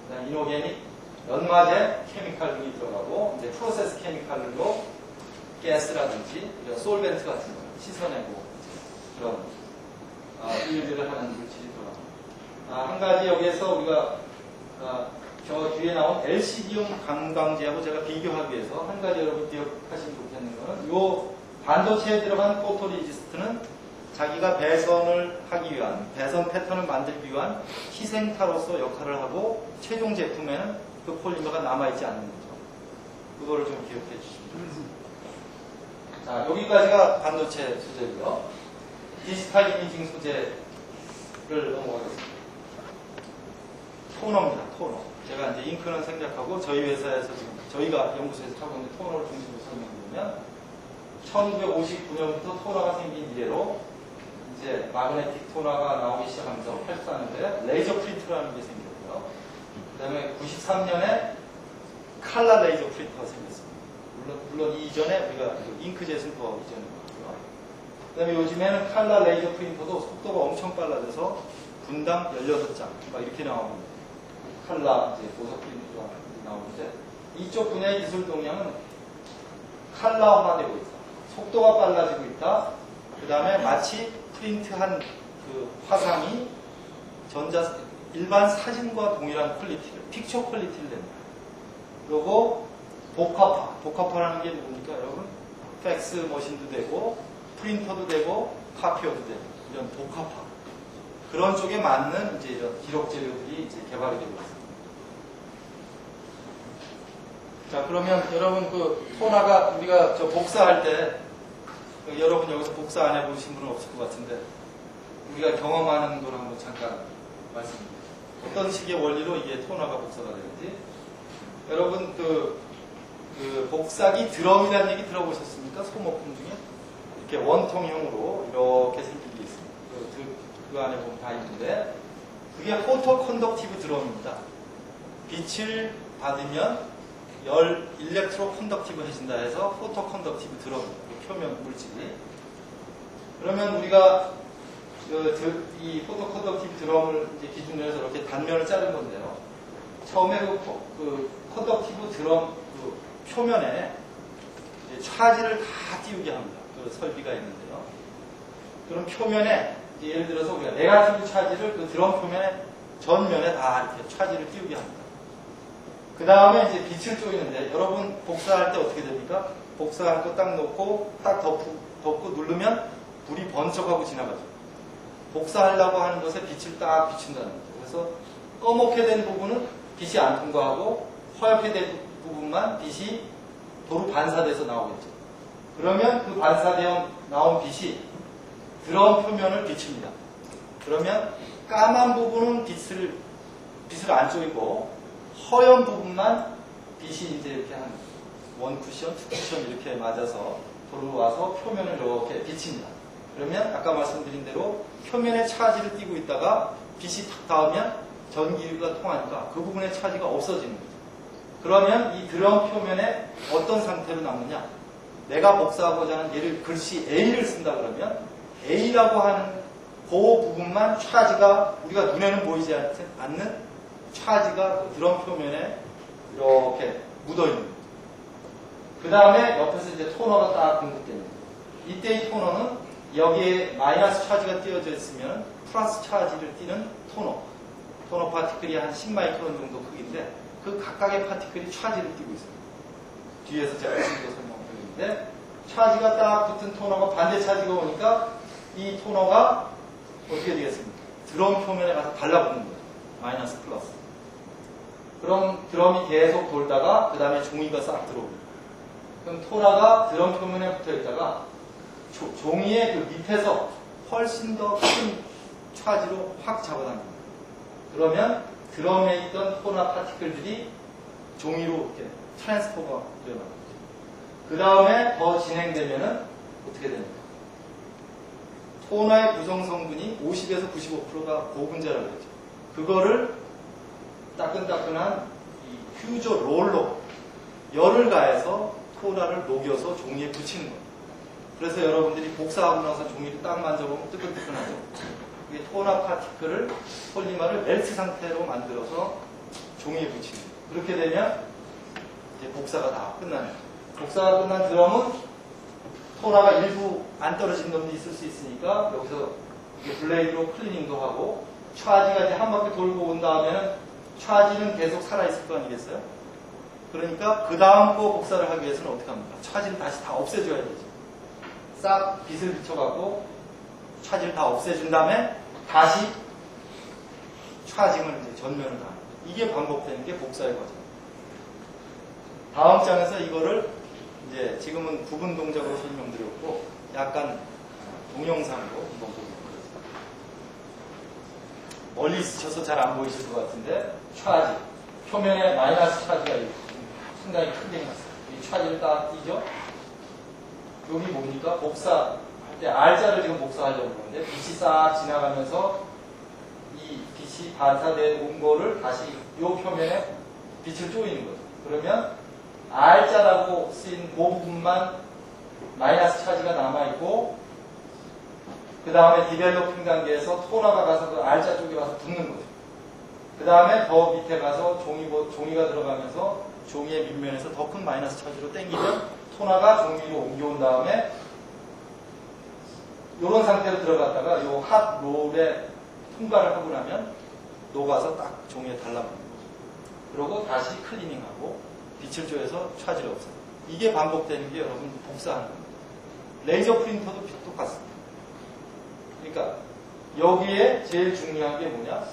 그다음 이노게닉 연마제 케미칼이 들어가고 이제 프로세스 케미칼로 가스라든지 솔벤트 같은 거 씻어내고 그런 일들을 하는 물질이 들어갑니다. 한 가지 여기에서 우리가 저 뒤에 나온 LCD용 강광제하고 제가 비교하기 위해서 한 가지 여러분 기억하시면 좋겠는 거는 이 반도체에 들어간 포토리지스트는 자기가 배선을 하기 위한 배선 패턴을 만들기 위한 희생타로서 역할을 하고 최종 제품에는 그 폴리머가 남아있지 않는 거죠. 그거를 좀 기억해 주시면 좋겠습니다. 자, 여기까지가 반도체 소재고요. 디지털 이미징 소재를 넘어가겠습니다. 토너입니다. 토너. 제가 이제 잉크는 생략하고 저희 회사에서 지금 저희가 연구소에서 하고 있는 토너를 중심으로 설명드리면 1959년부터 토너가 생긴 이래로 이제 마그네틱 토너가 나오기 시작하면서 활성화하는데 레이저 프린터라는 게 생겼고요. 그 다음에 93년에 칼라 레이저 프린터가 생겼습니다. 물론 이 이전에 우리가 잉크젯은 더 이전인 거고요. 그 다음에 요즘에는 칼라 레이저 프린터도 속도가 엄청 빨라져서 분당 16장 막 이렇게 나오는 칼라 이제 도서 프린터가 나오는데 이쪽 분야의 기술 동향은 칼라화되고 있다. 속도가 빨라지고 있다. 그 다음에 마치 프린트한 그 화상이 일반 사진과 동일한 퀄리티를, 픽처 퀄리티를 낸다. 그리고 복합화라는 게 뭡니까, 여러분? 팩스 머신도 되고, 프린터도 되고, 카피어도 되고, 이런 복합화. 그런 쪽에 맞는 이제 이런 기록 재료들이 이제 개발이 되고 있습니다. 자, 그러면 여러분 그 토너가 우리가 저 복사할 때 여러분 여기서 복사 안 해보신 분은 없을 것 같은데 우리가 경험하는 걸 한번 잠깐 말씀드릴게요. 어떤 식의 원리로 이게 토너가 복사가 되는지. 여러분 그 복사기 드럼이라는 얘기 들어보셨습니까? 소모품 중에 이렇게 원통형으로 이렇게 생긴 게 있습니다. 그 안에 보면 다 있는데 그게 포토 컨덕티브 드럼입니다. 빛을 받으면 일렉트로 컨덕티브 해진다 해서 포토 컨덕티브 드럼입니다. 표면 물질이. 그러면 우리가 이 포토 컨덕티브 드럼을 이제 기준으로 해서 이렇게 단면을 자른 건데요. 처음에 그 컨덕티브 드럼 그 표면에 차지를 다 띄우게 합니다. 그 설비가 있는데요. 그럼 표면에 예를 들어서 우리가 네가티브 차지를 그 드럼 표면에 전면에 다 이렇게 차지를 띄우게 합니다. 그 다음에 이제 빛을 쪼이는데 여러분 복사할 때 어떻게 됩니까? 복사할 거 딱 놓고 딱 덮고 누르면 불이 번쩍하고 지나가죠. 복사하려고 하는 것에 빛을 딱 비춘다는 거죠. 그래서 꺼멓게 된 부분은 빛이 안 통과하고 허옇게 된 부분만 빛이 도로 반사돼서 나오겠죠. 그러면 그 반사되어 나온 빛이 드럼 표면을 비춥니다. 그러면 까만 부분은 빛을 안 쪼이고 허연 부분만 빛이 이제 이렇게 한 원 쿠션, 투 쿠션 이렇게 맞아서 들어와서 표면을 이렇게 비칩니다. 그러면 아까 말씀드린 대로 표면에 차지를 띄고 있다가 빛이 탁 닿으면 전기가 통하니까 그 부분의 차지가 없어지는 거죠. 그러면 이 드럼 표면에 어떤 상태로 남느냐? 내가 복사하고자 하는 예를 글씨 A를 쓴다 그러면 A라고 하는 그 부분만 차지가 우리가 눈에는 보이지 않는 차지가 그 드럼 표면에 이렇게 묻어있는 거예요. 그 다음에 옆에서 이제 토너가 딱 공급됩니다. 이때 이 토너는 여기에 마이너스 차지가 띄어져 있으면 플러스 차지를 띄는 토너 파티클이 한 10마이크론 정도 크기인데 그 각각의 파티클이 차지를 띄고 있습니다. 뒤에서 제가 지금도 설명드리는데 차지가 딱 붙은 토너가 반대 차지가 오니까 이 토너가 어떻게 되겠습니까? 드럼 표면에 가서 달라붙는 거예요. 마이너스 플러스. 그럼 드럼이 계속 돌다가 그 다음에 종이가 싹 들어옵니다. 그럼 토너가 드럼 표면에 붙어 있다가 종이의 그 밑에서 훨씬 더 큰 차지로 확 잡아당깁니다. 그러면 드럼에 있던 토너 파티클들이 종이로 이렇게 트랜스포가 되어나가죠. 그 다음에 더 진행되면은 어떻게 됩니까? 토너의 구성 성분이 50에서 95%가 고분자라고 했죠. 그거를 따끈따끈한 이 퓨저 롤러 열을 가해서 토너를 녹여서 종이에 붙이는 거예요. 그래서 여러분들이 복사하고 나서 종이를 딱 만져보면 뜨끈뜨끈하죠. 이게 토너 파티클을 폴리머를 멜트 상태로 만들어서 종이에 붙이는 거예요. 그렇게 되면 이제 복사가 다 끝나는 거예요. 복사가 끝난 드럼은 토너가 일부 안 떨어진 놈도 있을 수 있으니까 여기서 이렇게 블레이드로 클리닝도 하고 차지가 이제 한 바퀴 돌고 온 다음에는 차지는 계속 살아있을 거 아니겠어요? 그러니까 그 다음 거 복사를 하기 위해서는 어떻게 합니까? 차지를 다시 다 없애줘야 되죠. 싹 빛을 비춰갖고 차지를 다 없애준 다음에 다시 차징을 이제 전면을 다. 이게 반복되는 게 복사의 과정. 다음 장에서 이거를 이제 지금은 부분 동작으로 설명드렸고 약간 동영상으로 한번 보겠습니다. 멀리 있으셔서 잘 안 보이실 것 같은데 차지 표면에 마이너스 차지가 상당히 크게 해놨어요. 이 차지를 딱 띄죠. 여기 뭡니까? 복사 할 때 R자를 지금 복사하려고 그러는데 빛이 싹 지나가면서 이 빛이 반사된 온 거를 다시 이 표면에 빛을 쪼이는 거죠. 그러면 R자라고 쓰인 그 부분만 마이너스 차지가 남아있고 그 다음에 디벨로핑 단계에서 토너가 가서 그 R자 쪽에 와서 붙는 거죠. 그 다음에 더 밑에 가서 종이가 들어가면서 종이의 밑면에서 더 큰 마이너스 차지로 당기면 토너가 종이로 옮겨온 다음에 이런 상태로 들어갔다가 이 핫 롤에 통과를 하고 나면 녹아서 딱 종이에 달라붙는 거죠. 그러고 다시 클리닝하고 빛을 쪼여서 차지를 없애요. 이게 반복되는 게 여러분 복사하는 겁니다. 레이저 프린터도 똑같습니다. 그러니까 여기에 제일 중요한 게 뭐냐?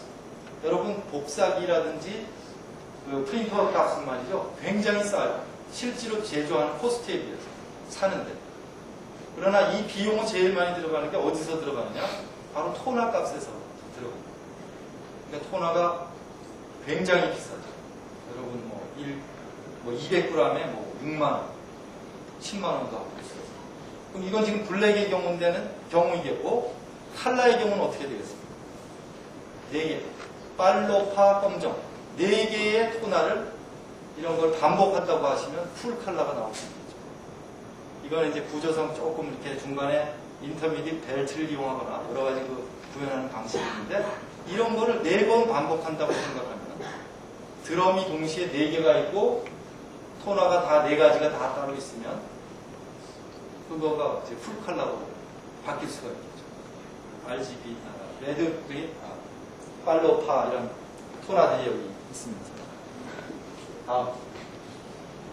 여러분 복사기라든지 그 프린터 값은 말이죠. 굉장히 싸요. 실제로 제조하는 코스트에 비해서 사는데. 그러나 이 비용은 제일 많이 들어가는 게 어디서 들어가느냐? 바로 토너 값에서 들어갑니다. 그러니까 토너가 굉장히 비싸죠. 여러분 뭐 200g에 뭐 6만 원, 10만 원도 하고 있어요. 그럼 이건 지금 블랙의 경우이겠고 칼라의 경우는 어떻게 되겠습니까? 4개. 빨로파 검정. 4개의 토너를 이런 걸 반복한다고 하시면 풀 칼라가 나올 수 있겠죠. 이거는 이제 구조상 조금 이렇게 중간에 인터미디 벨트를 이용하거나 여러 가지 그 구현하는 방식이 있는데 이런 거를 4번 반복한다고 생각하면 드럼이 동시에 4개가 있고 토너가 다 4가지가 다 따로 있으면 그거가 이제 풀 컬러로 바뀔 수가 있겠죠. RGB, 레드, 그린, 팔로파 이런 토너들이 여기 있습니다. 다음.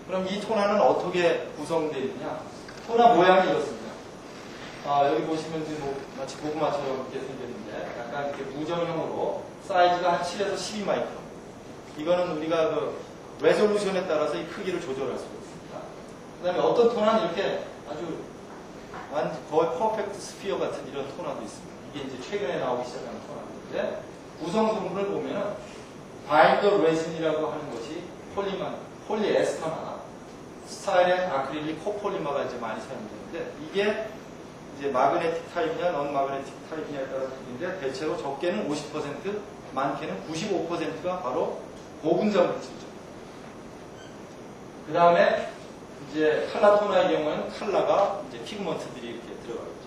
그럼 이 토너는 어떻게 구성되어 있느냐? 토너 모양이 이렇습니다. 여기 보시면 지금 뭐 마치 고구마처럼 이렇게 생겼는데 약간 이렇게 무정형으로 사이즈가 한 7에서 12 마이크론. 이거는 우리가 그 레졸루션에 따라서 이 크기를 조절할 수가 있습니다. 그 다음에 어떤 토너는 이렇게 아주 거의 퍼펙트 스피어 같은 이런 토너도 있습니다. 이게 이제 최근에 나오기 시작한 토너인데 구성성분을 보면은 바인더 레진이라고 하는 것이 폴리에스터나 스타일렌 아크릴릭 코폴리머가 이제 많이 사용되는데 이게 이제 마그네틱 타입이냐 넌 마그네틱 타입이냐에 따라 틀린데 대체로 적게는 50%, 많게는 95%가 바로 고분자 물질이죠. 그 다음에 이제 칼라 토너의 경우에는 칼라가 이제 피그먼트들이 이렇게 들어가겠죠.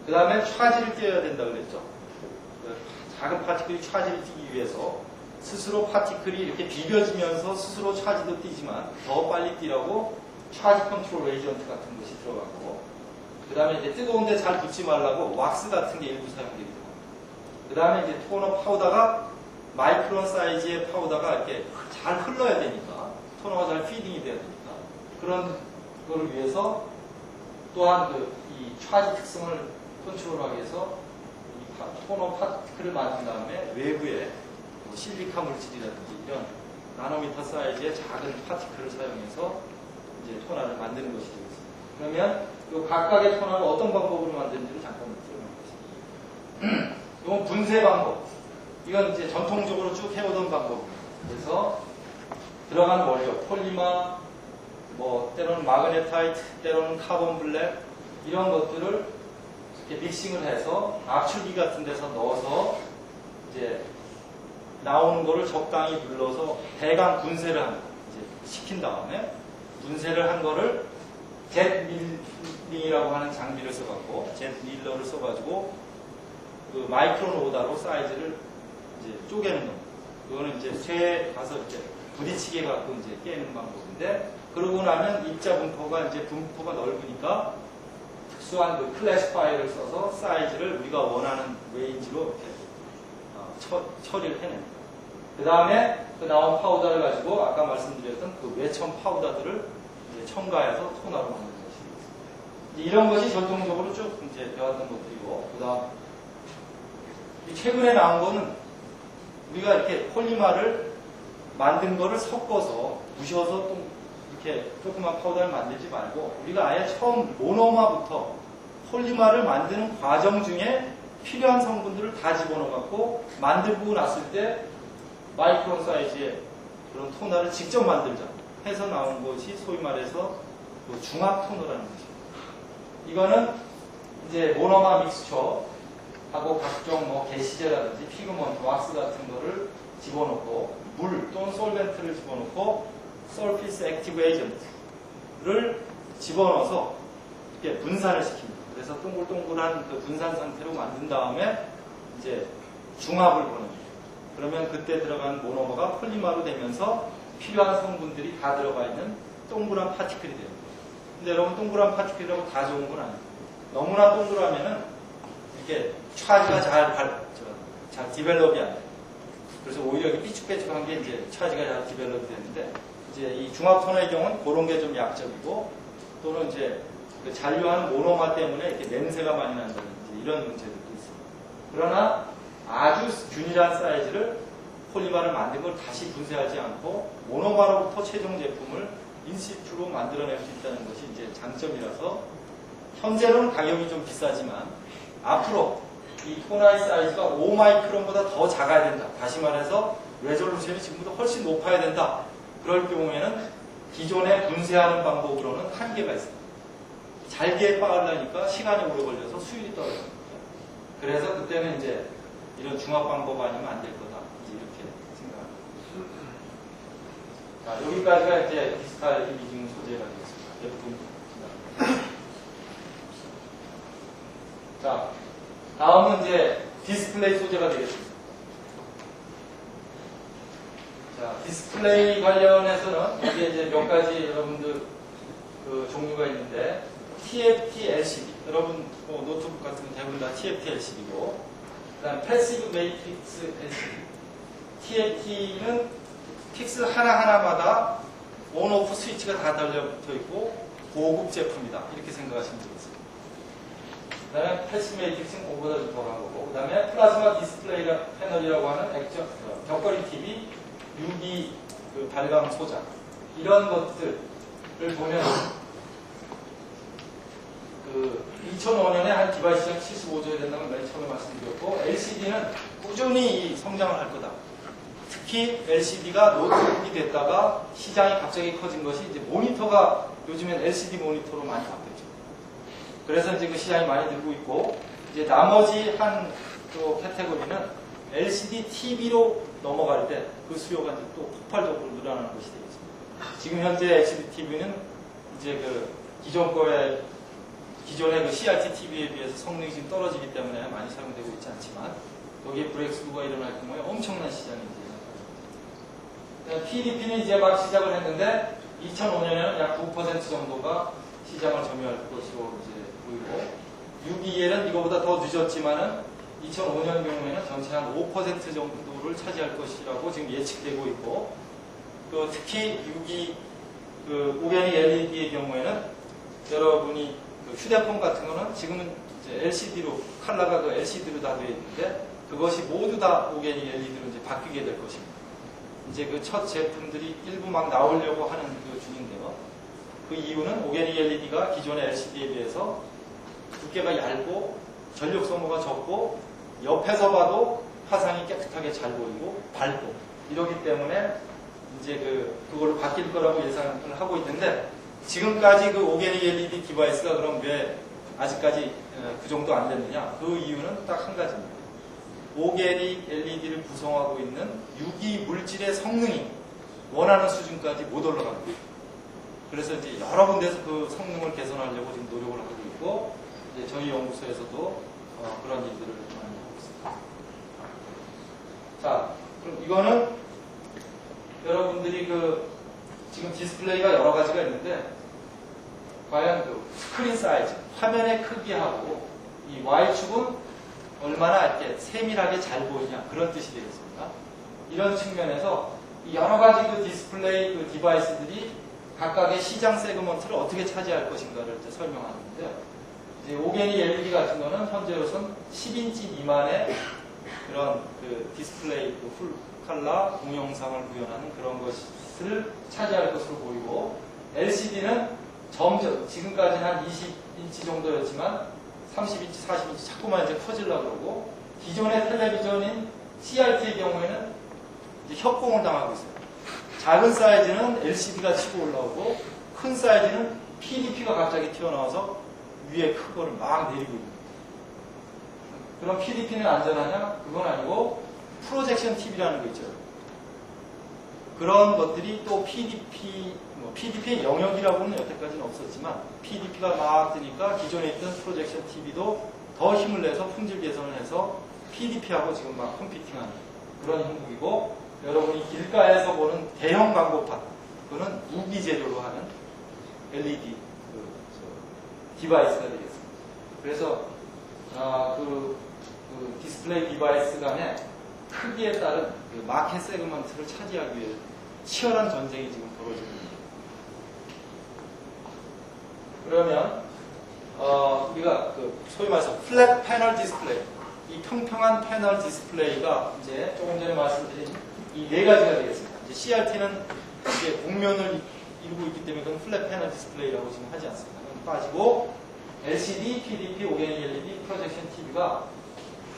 그 다음에 차지를 띄어야 된다 그랬죠. 작은 파티클이 차지를 띄기 위해서 스스로 파티클이 이렇게 비벼지면서 스스로 차지도 띄지만 더 빨리 띄라고 차지 컨트롤 에이전트 같은 것이 들어가고 그 다음에 이제 뜨거운데 잘 붙지 말라고 왁스 같은 게 일부 사용되기도 합니다. 그 다음에 이제 토너 파우더가 마이크론 사이즈의 파우더가 이렇게 잘 흘러야 되니까 토너가 잘 피딩이 돼야 되니까 그런 거를 위해서 또한 이 차지 특성을 컨트롤하기 위해서 이 토너 파티클을 만든 다음에 외부에 실리카 물질이라든지 이런 나노미터 사이즈의 작은 파티클을 사용해서 이제 토너를 만드는 것이 되겠습니다. 그러면 이 각각의 토너를 어떤 방법으로 만드는지를 잠깐 설명하겠습니다. 이건 분쇄 방법. 이건 이제 전통적으로 쭉 해오던 방법입니다. 그래서 들어간 원료, 폴리머, 뭐 때로는 마그네타이트, 때로는 카본 블랙 이런 것들을 이렇게 믹싱을 해서 압출기 같은 데서 넣어서 이제 나오는 거를 적당히 눌러서 대강 분쇄를 하는 거. 이제 시킨 다음에 분쇄를 한 거를 젯 밀링이라고 하는 장비를 써갖고 젯 밀러를 써가지고 그 마이크론 오다로 사이즈를 이제 쪼개는 겁니다. 그거는 이제 쇠에 가서 이제 부딪히게 갖고 이제 깨는 방법인데 그러고 나면 입자 분포가 이제 분포가 넓으니까 특수한 그 클래시파이어를 써서 사이즈를 우리가 원하는 레인지로 이렇게 처리를 해냅니다. 그 다음에 그 나온 파우더를 가지고 아까 말씀드렸던 그 외첨 파우더들을 이제 첨가해서 토너로 만드는 것입니다. 이런 것이 전통적으로 쭉 이제 배웠던 것들이고 그 다음 최근에 나온 거는 우리가 이렇게 폴리머를 만든 거를 섞어서 부셔서 또 이렇게 조그만 파우더를 만들지 말고 우리가 아예 처음 모노머부터 폴리머를 만드는 과정 중에 필요한 성분들을 다 집어넣어갖고 만들고 났을 때 마이크론 사이즈의 그런 토너를 직접 만들자 해서 나온 것이 소위 말해서 중합 토너라는 것입니다. 이거는 이제 모노마 믹스처 하고 각종 뭐 게시제라든지 피그먼트, 왁스 같은 거를 집어넣고 물 또는 솔벤트를 집어넣고 서피스 액티브 에이전트를 집어넣어서 이렇게 분산을 시킵니다. 그래서 동글동글한 그 분산 상태로 만든 다음에 이제 중합을 보냅니다. 그러면 그때 들어간 모노머가 폴리머로 되면서 필요한 성분들이 다 들어가 있는 동그란 파티클이 됩니다. 근데 여러분 동그란 파티클이라고 다 좋은 건 아니에요. 너무나 동그라면은 이렇게 차지가 잘 디벨롭이 안 돼요. 그래서 오히려 이렇게 삐죽빼죽한 게 이제 차지가 잘 디벨롭이 되는데 이제 이 중합 토너의 경우는 그런 게 좀 약점이고 또는 이제 그 잔류하는 모노마 때문에 이렇게 냄새가 많이 난다든지 이런 문제들도 있습니다. 그러나 아주 균일한 사이즈를 폴리마를 만든 걸 다시 분쇄하지 않고 모노마로부터 최종 제품을 인시튜로 만들어낼 수 있다는 것이 이제 장점이라서 현재로는 가격이 좀 비싸지만 앞으로 이 토너의 사이즈가 5마이크론보다 더 작아야 된다. 다시 말해서 레졸루션이 지금보다 훨씬 높아야 된다. 그럴 경우에는 기존에 분쇄하는 방법으로는 한계가 있습니다. 잘게 빠르려니까 시간이 오래 걸려서 수율이 떨어집니다. 그래서 그때는 이제 이런 중합 방법 아니면 안 될 거다. 이제 이렇게 생각합니다. 자, 여기까지가 이제 디지털 이미징 소재가 되겠습니다. 자, 다음은 이제 디스플레이 소재가 되겠습니다. 자, 디스플레이 관련해서는 이게 이제 몇 가지 여러분들 그 종류가 있는데 TFT LCD 여러분 뭐 노트북 같은 거 대부분 다 TFT LCD고 그다음 패시브 매트릭스 LCD TFT는 픽셀 하나하나마다 온오프 스위치가 다 달려붙어 있고 고급 제품이다 이렇게 생각하시면 되겠습니다. 그 다음에 패시브 매트릭스는 그거보다 좀 더 간 거고 그 다음에 플라즈마 디스플레이 패널이라고 하는 벽걸이 TV 6기 그 발광 소자 이런 것들을 보면 그 2005년에 한 디바이스 시장 75조에 된다고 맨 처음에 말씀드렸고 LCD는 꾸준히 성장을 할 거다. 특히 LCD가 노트북이 됐다가 시장이 갑자기 커진 것이 이제 모니터가 요즘엔 LCD 모니터로 많이 바뀌었죠. 그래서 이제 그 시장이 많이 늘고 있고 이제 나머지 한 또 카테고리는 LCD TV로 넘어갈 때 그 수요가 이제 또 폭발적으로 늘어나는 것이 되겠습니다. 지금 현재 LCD TV는 이제 그 기존의 그 CRT TV에 비해서 성능이 지금 떨어지기 때문에 많이 사용되고 있지 않지만 여기에 브레이크스루가 일어날 경우에 엄청난 시장이 이제 PDP는 이제 막 시작을 했는데 2005년에는 약 9% 정도가 시장을 점유할 것으로 이제 보이고 6.2에는 이거보다 더 늦었지만은 2005년 경우에는 전체 한 5% 정도를 차지할 것이라고 지금 예측되고 있고 또 특히 6.2 그 오게닉 LED의 경우에는 여러분이 그 휴대폰 같은 거는 지금은 이제 LCD로 컬러가 그 LCD로 다 되어 있는데 그것이 모두 다 오게닉 LED로 이제 바뀌게 될 것입니다. 이제 그 첫 제품들이 일부 막 나오려고 하는 그 중인데요. 그 이유는 오게닉 LED가 기존의 LCD에 비해서 두께가 얇고 전력 소모가 적고 옆에서 봐도 화상이 깨끗하게 잘 보이고 밝고 이러기 때문에 이제 그걸로 바뀔 거라고 예상을 하고 있는데 지금까지 그 오게닉 LED 디바이스가 그럼 왜 아직까지 그 정도 안 됐느냐? 그 이유는 딱 한 가지입니다. 오게닉 LED를 구성하고 있는 유기 물질의 성능이 원하는 수준까지 못 올라갑니다. 그래서 이제 여러 군데에서 그 성능을 개선하려고 지금 노력을 하고 있고 이제 저희 연구소에서도 그런 일들을 많이 하고 있습니다. 자, 그럼 이거는 여러분들이 지금 디스플레이가 여러 가지가 있는데 과연 그 스크린 사이즈, 화면의 크기하고 이 Y축은 얼마나 이렇게 세밀하게 잘 보이냐 그런 뜻이 되겠습니다. 이런 측면에서 여러 가지 그 디스플레이 그 디바이스들이 각각의 시장 세그먼트를 어떻게 차지할 것인가를 이제 설명하는데요. 이제 오게닉 LED 같은 거는 현재로선 10인치 미만의 그런 그 디스플레이 그 풀 컬러 동영상을 구현하는 그런 것을 차지할 것으로 보이고 LCD는 점점 지금까지는 한 20인치 정도였지만 30인치, 40인치 자꾸만 이제 커지려고 그러고 기존의 텔레비전인 CRT의 경우에는 이제 협공을 당하고 있어요. 작은 사이즈는 LCD가 치고 올라오고 큰 사이즈는 PDP가 갑자기 튀어나와서 위에 큰 거를 막 내리고 있는. 그럼 PDP는 안전하냐? 그건 아니고 프로젝션 TV라는 거 있죠. 그런 것들이 또 PDP의 영역이라고는 여태까지는 없었지만 PDP가 막 뜨니까 기존에 있던 프로젝션 TV도 더 힘을 내서 품질 개선을 해서 PDP하고 지금 막 컴피팅하는 그런 형국이고, 여러분이 길가에서 보는 대형 광고판, 그거는 무기 제조로 하는 LED 디바이스가 되겠습니다. 그래서 그 디스플레이 디바이스 간의 크기에 따른 그 마켓 세그먼트를 차지하기 위해 치열한 전쟁이 지금 벌어지고 있습니다. 그러면 우리가 소위 말해서 플랫 패널 디스플레이, 이 평평한 패널 디스플레이가 이제 조금 전에 말씀드린 이 네 가지가 되겠습니다. 이제 CRT는 이제 곡면을 이루고 있기 때문에 그건 플랫 패널 디스플레이라고 지금 하지 않습니다. 그건 빠지고 LCD, PDP, 오게닉 LED, 프로젝션 TV가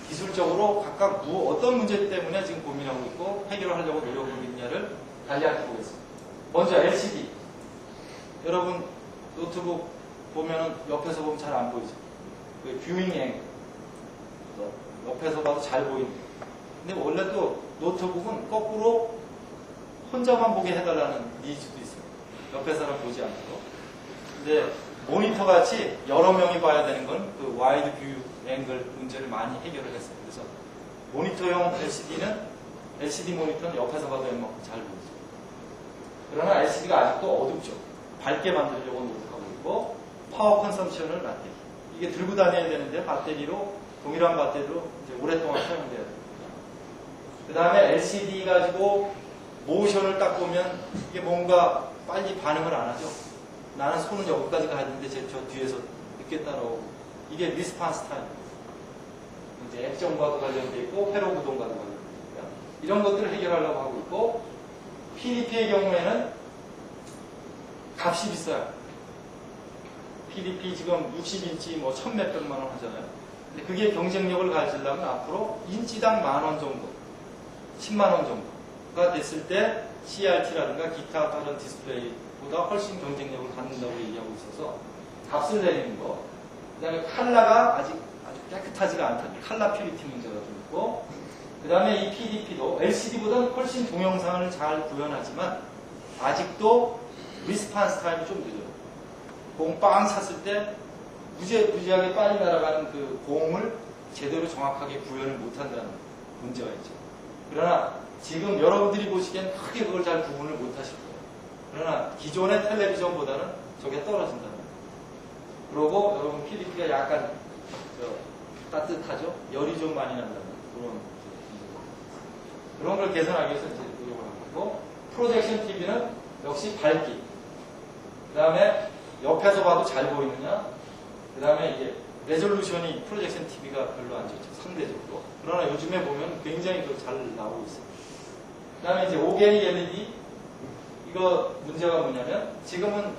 기술적으로 각각 어떤 문제 때문에 지금 고민하고 있고 해결을 하려고 노력하고 있느냐를 간략히 보겠습니다. 먼저 LCD. 여러분 노트북 보면은 옆에서 보면 잘 안 보이죠? 그 뷰잉 앵글. 옆에서 봐도 잘 보이는데. 근데 원래 또 노트북은 거꾸로 혼자만 보게 해달라는 니즈도 있어요. 옆에 사람 보지 않고. 근데 모니터 같이 여러 명이 봐야 되는 건 그 와이드 뷰 앵글 문제를 많이 해결을 했어요. 그래서 모니터용 LCD 모니터는 옆에서 봐도 웬만큼 잘 보이죠. 그러나 LCD가 아직도 어둡죠. 밝게 만들려고 노력하고 있고, 파워 컨섬션을 낮게. 이게 들고 다녀야 되는데 배터리로, 동일한 배터리로 이제 오랫동안 사용돼야 됩니다. 그 다음에 LCD 가지고 모션을 딱 보면 이게 뭔가 빨리 반응을 안 하죠. 나는 손은 여기까지 가야 되는데 저 뒤에서 늦게 따라오고. 이게 리스판스 타임. 이제 액정과도 관련되어 있고 회로 구동과도 관련되어 있고요. 이런 것들을 해결하려고 하고 있고, PDP의 경우에는 값이 비싸요. PDP 지금 60인치 뭐 1000몇백만 원 하잖아요. 근데 그게 경쟁력을 가지려면 앞으로 인치당 10,000원 정도, 10만 원 정도가 됐을 때 CRT라든가 기타 다른 디스플레이보다 훨씬 경쟁력을 갖는다고 얘기하고 있어서 값을 내리는 거. 그 다음에 컬러가 아주 깨끗하지가 않다는 컬러 퓨리티 문제가 좀 있고, 그 다음에 이 PDP도 LCD보다는 훨씬 동영상을 잘 구현하지만 아직도 리스판스 타임이 좀 늦어요. 공 빵 찼을 때 무지하게 빨리 날아가는 그 공을 제대로 정확하게 구현을 못한다는 문제가 있죠. 그러나 지금 여러분들이 보시기엔 크게 그걸 잘 구분을 못하실 거예요. 그러나 기존의 텔레비전보다는 저게 떨어진다는 거예요. 그리고 여러분 PDP가 약간 따뜻하죠? 열이 좀 많이 난다는 그런 걸 개선하기 위해서 이제 노력을 하고 있고, 프로젝션 TV는 역시 밝기, 그 다음에 옆에서 봐도 잘 보이느냐, 그 다음에 이게 레졸루션이 프로젝션 TV가 별로 안 좋죠, 상대적으로. 그러나 요즘에 보면 굉장히 잘 나오고 있어요. 그 다음에 이제 오게닉 LED, 이거 문제가 뭐냐면 지금은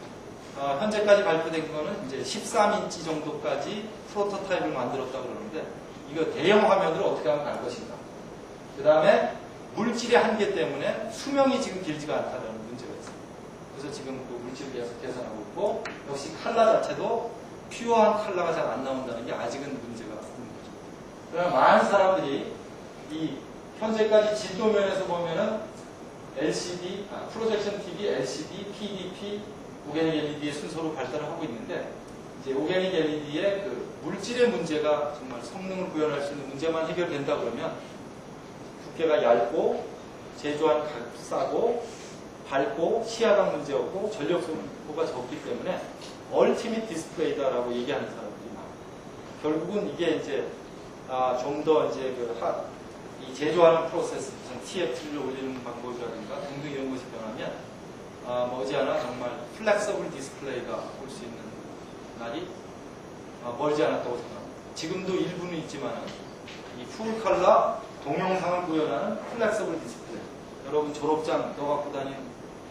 현재까지 발표된 거는 이제 13인치 정도까지 프로토타입을 만들었다고 그러는데, 이거 대형 화면으로 어떻게 하면 갈 것인가. 그 다음에 물질의 한계 때문에 수명이 지금 길지가 않다는 문제가 있어요. 그래서 지금 그 물질을 계속 개선하고 있고, 역시 컬러 자체도 퓨어한 컬러가 잘 안 나온다는 게 아직은 문제가 있는 거죠. 그러나 많은 사람들이 이 현재까지 진도 면에서 보면은 LCD, 프로젝션 TV, LCD, PDP, 오게닉 LED의 순서로 발달을 하고 있는데, 이제 오게닉 LED의 그 물질의 문제가 정말 성능을 구현할 수 있는 문제만 해결된다 그러면 두께가 얇고 제조한 가격 싸고 밝고 시야각 문제 없고 전력 소모가 적기 때문에 얼티밋 디스플레이다라고 얘기하는 사람들이 많아요. 결국은 이게 이제 좀 더 이제 이 제조하는 프로세스, TF를 올리는 방법이라든가 등등 이런 것이 변하면 머지않아 정말 플렉서블 디스플레이가 올 수 있는 날이 멀지 않았다고 생각합니다. 지금도 일부는 있지만 이 풀 컬러 동영상을 구현하는 플렉서블 디스플레이, 여러분 졸업장 넣어 갖고 다니는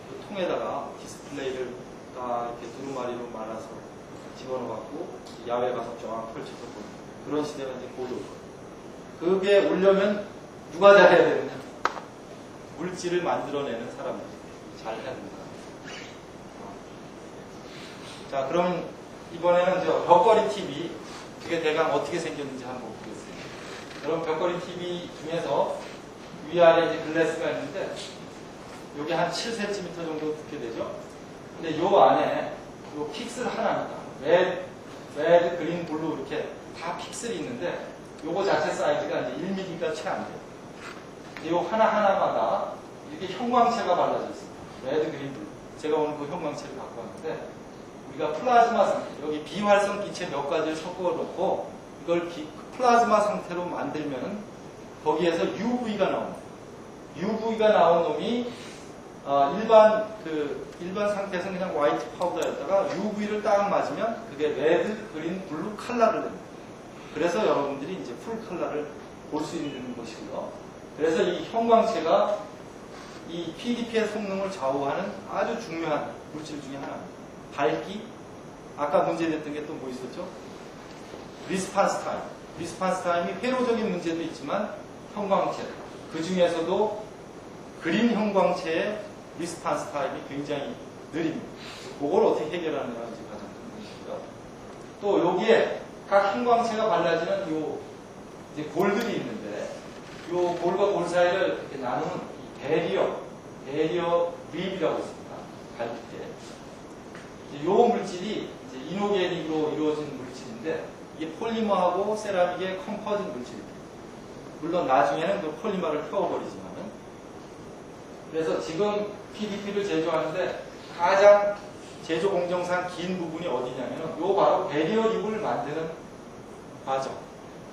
그 통에다가 디스플레이를 다 이렇게 두루마리로 말아서 집어넣어 갖고 야외 가서 쫙 펼쳐서 보는 그런 시대가 이제 곧 올 거예요. 그게 오려면 누가 잘해야 되느냐? 물질을 만들어내는 사람들 잘 해야 된다. 자, 그럼 이번에는 저 벽걸이 TV 그게 대강 어떻게 생겼는지 한번 보겠습니다. 여러분 벽걸이 TV 중에서 위아래 이제 글래스가 있는데 여기 한 7cm 정도 두께 되죠. 근데 요 안에 요 픽셀 하나입니다. 레드, 그린, 블루 이렇게 다 픽셀이 있는데 요거 자체 사이즈가 이제 1mm가 채 안 돼요. 요 하나하나마다 이렇게 형광체가 발라져 있습니다. 레드, 그린, 블루. 제가 오늘 그 형광체를 갖고 왔는데 우리가 플라즈마 상태, 여기 비활성 빛의 몇 가지를 섞어 놓고 이걸 플라즈마 상태로 만들면은 거기에서 UV가 나옵니다. UV가 나온 놈이 일반 상태에서는 그냥 화이트 파우더였다가 UV를 딱 맞으면 그게 레드, 그린, 블루 컬러를 냅니다. 그래서 여러분들이 이제 풀 컬러를 볼 수 있는 것이고요. 그래서 이 형광체가 이 PDP의 성능을 좌우하는 아주 중요한 물질 중에 하나입니다. 밝기, 아까 문제됐던 게 또 뭐 있었죠? 리스판스 타임. 리스판스 타임이 회로적인 문제도 있지만 형광체, 그 중에서도 그린 형광체의 리스판스 타임이 굉장히 느립니다. 그걸 어떻게 해결하느냐가 이제 가장 큰 문제고요. 또 여기에 각 형광체가 발라지는 요 이제 골들이 있는데 요 골과 골 사이를 이렇게 나누는 베리어 립이라고 있습니다. 밝을 때. 요 물질이 이제 이노게닉으로 이루어진 물질인데 이게 폴리머하고 세라믹의 컴포짓 물질입니다. 물론 나중에는 그 폴리머를 태워버리지만은 그래서 지금 PDP를 제조하는데 가장 제조 공정상 긴 부분이 어디냐면은 요 바로 베리어 립을 만드는 과정.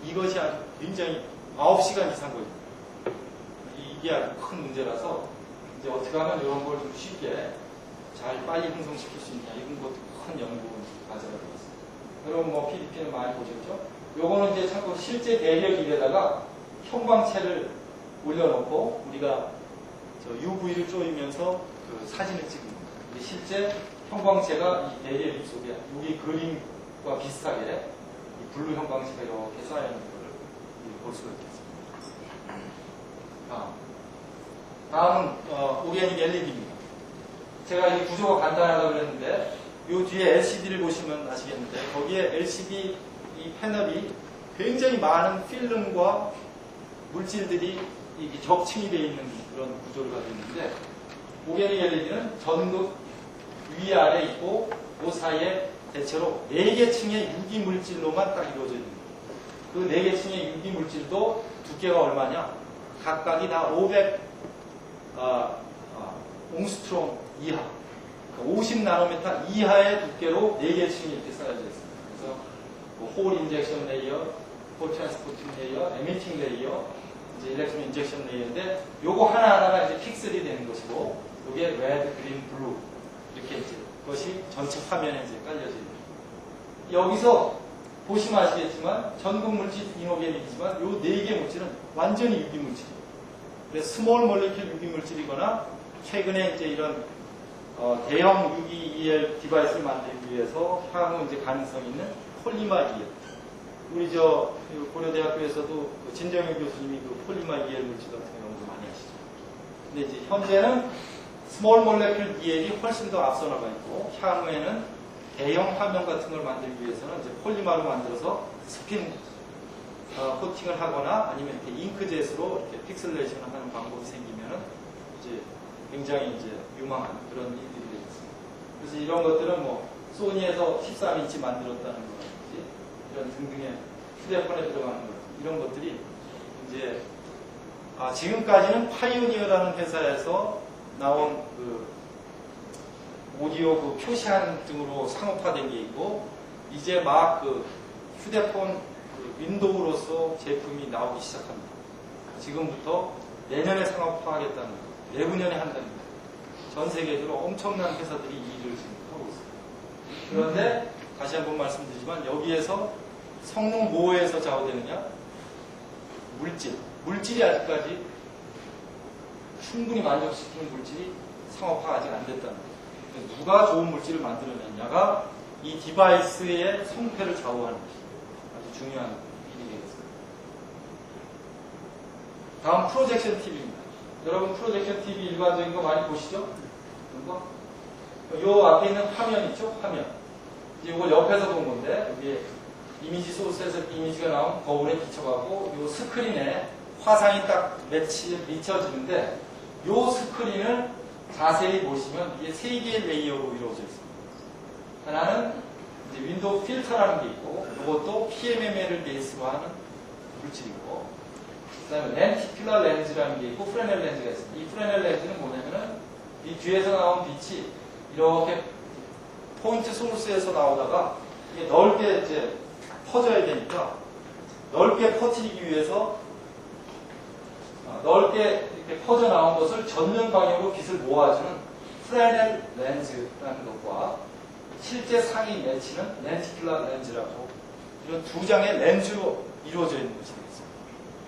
이것이 아주 굉장히 9시간 이상 걸립니다. 이게 아주 큰 문제라서 이제 어떻게 하면 이런 걸 좀 쉽게 잘 빨리 형성시킬 수 있냐. 이건 것도 큰 연구 과제가 되겠습니다. 여러분 뭐 PDP는 많이 보셨죠? 요거는 이제 참고 실제 대력입에다가 형광체를 올려놓고 우리가 저 UV를 쪼이면서 그 사진을 찍는 겁니다. 실제 형광체가 이 대력입 속에 여기 그림과 비슷하게 이 블루 형광체가 이렇게 쌓여있는 것을 볼 수가 있겠습니다. 다음은 오게닉 LED입니다. 제가 이 구조가 간단하다고 그랬는데 이 뒤에 LCD를 보시면 아시겠는데 거기에 LCD 이 패널이 굉장히 많은 필름과 물질들이 겹층이 되어 있는 그런 구조를 가지고 있는데 오게닉 LED는 전극 위아래 있고 그 사이에 대체로 4개 층의 유기물질로만 딱 이루어져 있는 거예요. 그 4개 층의 유기물질도 두께가 얼마냐? 각각이 다 500 옹스트롬 이하, 50나노미터 이하의 두께로 4개 층이 이렇게 쌓여져 있습니다. 그래서 홀 인젝션 레이어, 홀 트랜스포팅 레이어, 에미팅 레이어, 이제 일렉트론 인젝션 레이어인데 요거 하나하나가 이제 픽셀이 되는 것이고 요게 레드, 그린, 블루 이렇게 이제 그것이 전체 화면에 이제 깔려져 있는 여기서 보시면 아시겠지만 전극 물질 이노게닉이지만 요 4개 물질은 완전히 유기물질이에요. 그래서 스몰 몰레큘 유기물질이거나 최근에 이제 이런 대형 유기 EL 디바이스를 만들기 위해서 향후 이제 가능성이 있는 폴리머 EL. 우리 저 고려대학교에서도 그 진정현 교수님이 그 폴리머 EL 물질 같은 연구 많이 하시죠. 근데 이제 현재는 스몰 몰레큘 EL이 훨씬 더 앞서 나가 있고 향후에는 대형 화면 같은 걸 만들기 위해서는 이제 폴리머로 만들어서 스핀 코팅을 하거나 아니면 이렇게 잉크젯으로 이렇게 픽셀레이션을 하는 방법이 생기면은 이제 굉장히 이제 유망한 그런 일들이 되겠습니다. 그래서 이런 것들은 뭐 소니에서 13인치 만들었다는 거라든지 이런 등등의 휴대폰에 들어가는 것 이런 것들이 이제 지금까지는 파이오니어라는 회사에서 나온 그 오디오 그 표시한 등으로 상업화된 게 있고 이제 막 그 휴대폰 그 윈도우로서 제품이 나오기 시작합니다. 지금부터 내년에 상업화하겠다는 거, 내후년에 한다는 거. 전 세계적으로 엄청난 회사들이 이 일을 지금 하고 있습니다. 그런데 다시 한번 말씀드리지만 여기에서 성능 뭐에서 좌우되느냐? 물질이 아직까지 충분히 만족시키는 물질이 상업화 아직 안 됐다는 거예요. 누가 좋은 물질을 만들어냈냐가 이 디바이스의 성패를 좌우하는 것이 아주 중요한 일이 되겠습니다. 다음 프로젝션 TV입니다. 여러분 프로젝션 TV 일반적인 거 많이 보시죠? 이거? 요 앞에 있는 화면 있죠? 화면. 이제 이걸 옆에서 본 건데, 이게 이미지 소스에서 이미지가 나온 거울에 비춰가고, 요 스크린에 화상이 딱 비춰지는데, 요 스크린을 자세히 보시면 이게 3개의 레이어로 이루어져 있습니다. 하나는 이제 윈도우 필터라는 게 있고, 이것도 PMMA를 베이스로 하는 물질이고, 그 다음에 렌티큘러 렌즈라는 게 있고, 프레넬 렌즈가 있습니다. 이 프레넬 렌즈는 뭐냐면은, 이 뒤에서 나온 빛이 이렇게 포인트 소스에서 나오다가 이게 넓게 이제 퍼져야 되니까, 넓게 퍼뜨리기 위해서 넓게 이렇게 퍼져 나온 것을 전면 방향으로 빛을 모아주는 프레넬 렌즈라는 것과 실제 상이 매치는 렌티큘러 렌즈라고, 이런 두 장의 렌즈로 이루어져 있는 것이 되겠습니다.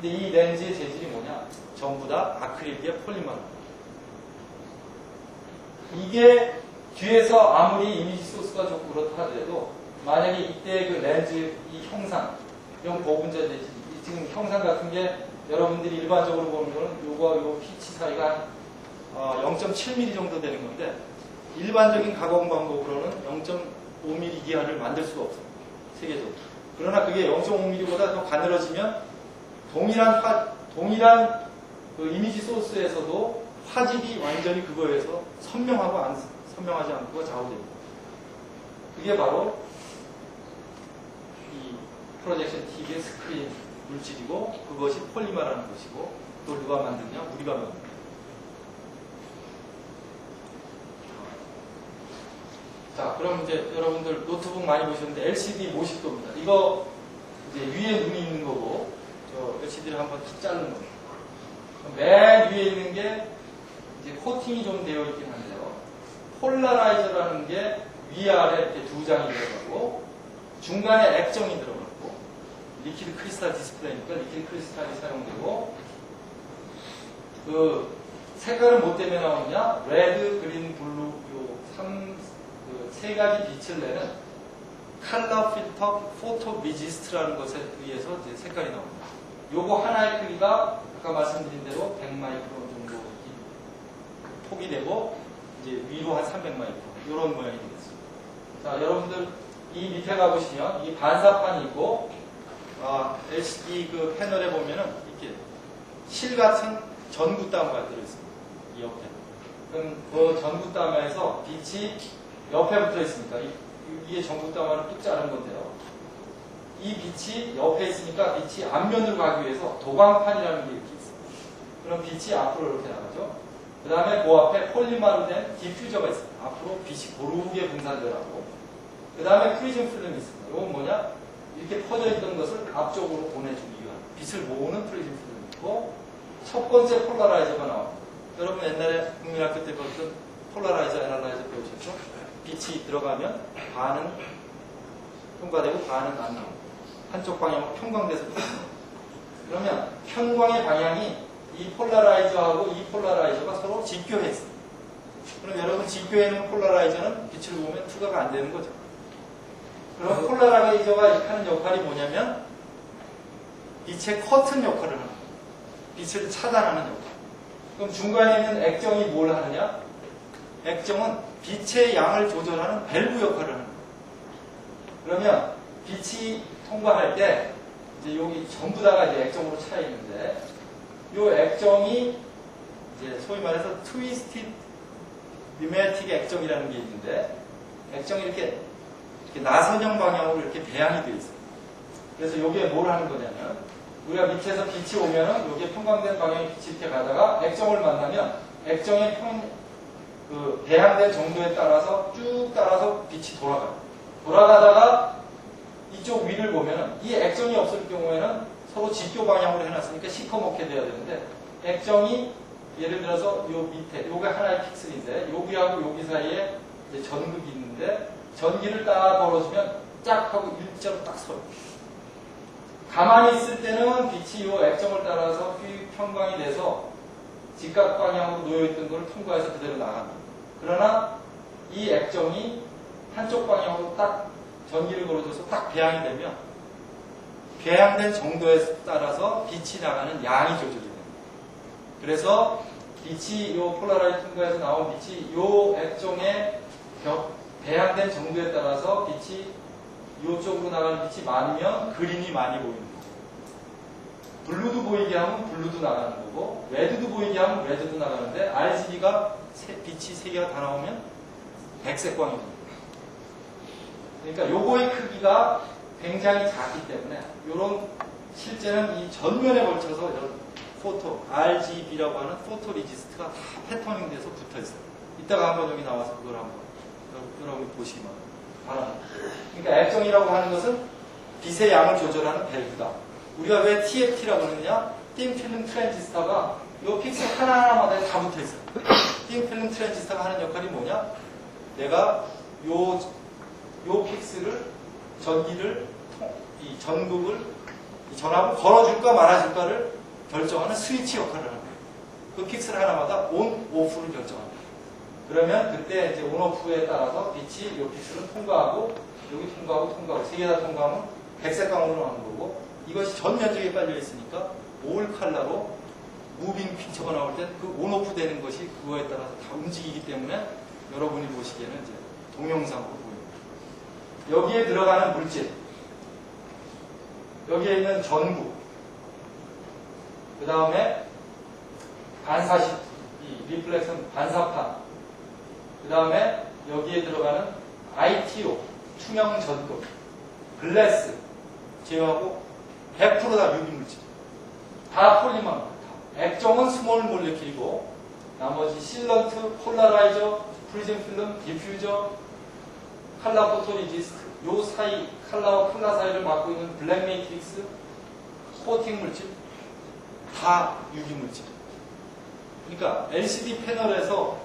근데 이 렌즈의 재질이 뭐냐? 전부 다 아크릴계 폴리머입니다. 이게 뒤에서 아무리 이미지 소스가 좋고 그렇다 하더라도, 만약에 이때 그 렌즈 이 형상, 이런 고분자 지금 형상 같은 게 여러분들이 일반적으로 보는 거는 요거와 요 피치 사이가 0.7mm 정도 되는 건데, 일반적인 가공 방법으로는 0.5mm 이하를 만들 수가 없어요. 세계적으로. 그러나 그게 0.5mm보다 더 가늘어지면 동일한 그 이미지 소스에서도 화질이 완전히 그거에서 선명하지 않고 좌우됩니다. 그게 바로 이 프로젝션 TV의 스크린 물질이고, 그것이 폴리머라는 것이고, 또 누가 만드냐? 우리가 만듭니다. 자, 그럼 이제 여러분들 노트북 많이 보셨는데 LCD 모식도입니다. 이거 이제 위에 눈이 있는 거고, 저 LCD를 한번 툭 자르는 겁니다. 맨 위에 있는 게 이제 코팅이 좀 되어 있긴 한데요. 폴라라이저라는 게 위아래 이렇게 두 장이 들어가고, 중간에 액정이 들어가고, 리퀴드 크리스탈 디스플레이니까 리퀴드 크리스탈이 사용되고, 그 색깔은 뭐 때문에 나오느냐? 레드, 그린, 블루, 세 가지 빛을 내는 컬러 필터 포토 미지스트라는 것에 의해서 이제 색깔이 나옵니다. 요거 하나의 크기가 아까 말씀드린 대로 100마이크론 정도 폭이 되고, 이제 위로 한 300마이크론, 이런 모양이 되겠습니다. 자, 여러분들 이 밑에 가보시면 이 반사판이 있고, LCD 그 패널에 보면은 이렇게 실 같은 전구따마가 들어있습니다. 이 옆에. 그럼 그 전구따마에서 빛이 옆에 붙어 있으니까 이게 전구따마를 뚝 자른 건데요. 이 빛이 옆에 있으니까 빛이 앞면으로 가기 위해서 도광판이라는 게 이렇게 있어요. 그럼 빛이 앞으로 이렇게 나가죠. 그 다음에 그 앞에 폴리머로 된 디퓨저가 있어요. 앞으로 빛이 고르게 분산되라고. 그 다음에 프리즘 필름이 있습니다. 이건 뭐냐? 이렇게 퍼져 있던 것을 앞쪽으로 보내주기 위한 빛을 모으는 프리즘 필름이 있고, 첫 번째 폴라라이저가 나옵니다. 여러분 옛날에 국민학교 때 배웠던 폴라라이저, 애널라이저 배우셨죠? 빛이 들어가면 반은 통과되고 반은 안 나옵니다. 한쪽 방향으로 편광돼서 나옵니다. 그러면 편광의 방향이 이 폴라라이저하고 이 폴라라이저가 서로 직교해 있어요. 그럼 여러분 직교해 있는 폴라라이저는 빛을 보면 투과가 안 되는 거죠. 그럼 폴라라이저가 하는 역할이 뭐냐면 빛의 커튼 역할을 하는 거예요. 빛을 차단하는 역할. 그럼 중간에 있는 액정이 뭘 하느냐? 액정은 빛의 양을 조절하는 밸브 역할을 하는 거예요. 그러면 빛이 통과할 때 이제 여기 전부 다가 이제 액정으로 차 있는데, 이 액정이 이제 소위 말해서 트위스티드 뉴매틱 액정이라는 게 있는데, 액정이 이렇게 나선형 방향으로 이렇게 배양이 되어 있어요. 그래서 이게 뭘 하는 거냐면, 우리가 밑에서 빛이 오면은 여기에 편광된 방향의 빛이 이렇게 가다가 액정을 만나면 액정의 그 배양된 정도에 따라서 쭉 따라서 빛이 돌아가요. 돌아가다가 이쪽 위를 보면은 이 액정이 없을 경우에는 서로 직교 방향으로 해놨으니까 시커멓게 돼야 되는데, 액정이 예를 들어서 요 밑에 요게 하나의 픽셀인데 여기하고 여기 사이에 이제 전극이 있는데, 전기를 딱 걸어주면 쫙 하고 일자로 딱 서요. 가만히 있을 때는 빛이 요 액정을 따라서 편광이 돼서 직각 방향으로 놓여있던 걸 통과해서 그대로 나갑니다. 그러나 이 액정이 한쪽 방향으로 딱 전기를 걸어줘서 딱 배양이 되면 배양된 정도에 따라서 빛이 나가는 양이 조절이 됩니다. 그래서 빛이 요 폴라라이트 통과해서 나온 빛이 요 액정의 배양된 정도에 따라서 빛이 이쪽으로 나가는 빛이 많으면 그린이 많이 보이는 거고, 블루도 보이게 하면 블루도 나가는 거고, 레드도 보이게 하면 레드도 나가는데 RGB가 빛이 3개가 다 나오면 백색광이 됩니다. 그러니까 요거의 크기가 굉장히 작기 때문에 요런 실제는 이 전면에 걸쳐서 이런 RGB라고 하는 포토 리지스트가 다 패터닝 돼서 붙어 있어요. 이따가 한번 여기 나와서 그걸 한번 여러분이 보시기만 바랍니다. 그러니까 액정이라고 하는 것은 빛의 양을 조절하는 밸브다. 우리가 왜 TFT라고 그러느냐? 띵 필름 트랜지스터가 이 픽셀 하나하나마다 다 붙어 있어요. 띵 필름 트랜지스터가 하는 역할이 뭐냐? 내가 요 픽셀을 전기를 이 전극을 이 전압을 걸어줄까 말아줄까를 결정하는 스위치 역할을 하는 거예요. 그 픽셀 하나마다 온, 오프를 결정합니다. 그러면 그때 이제 온, 오프에 따라서 빛이 이 픽셀을 통과하고 여기 통과하고 3개 다 통과하면 백색광으로 나오는 거고, 이것이 전 면적에 깔려 있으니까 올 컬러로 무빙 픽처가 나올 때 그 온, 오프 되는 것이 그거에 따라서 다 움직이기 때문에 여러분이 보시기에는 이제 동영상으로 보입니다. 여기에 들어가는 물질, 여기에 있는 전구, 그 다음에 반사식, 이 리플렉션 반사판, 그 다음에 여기에 들어가는 ITO, 투명 전극, 글래스 제외하고 100% 다 유기물질. 다 폴리머입니다. 액정은 스몰 몰레킬이고 나머지 실런트, 폴라라이저, 프리즘 필름, 디퓨저, 칼라 포토리지스트, 요 사이, 칼라와 칼라 사이를 맡고 있는 블랙 매트릭스, 코팅 물질, 다 유기물질. 그러니까 LCD 패널에서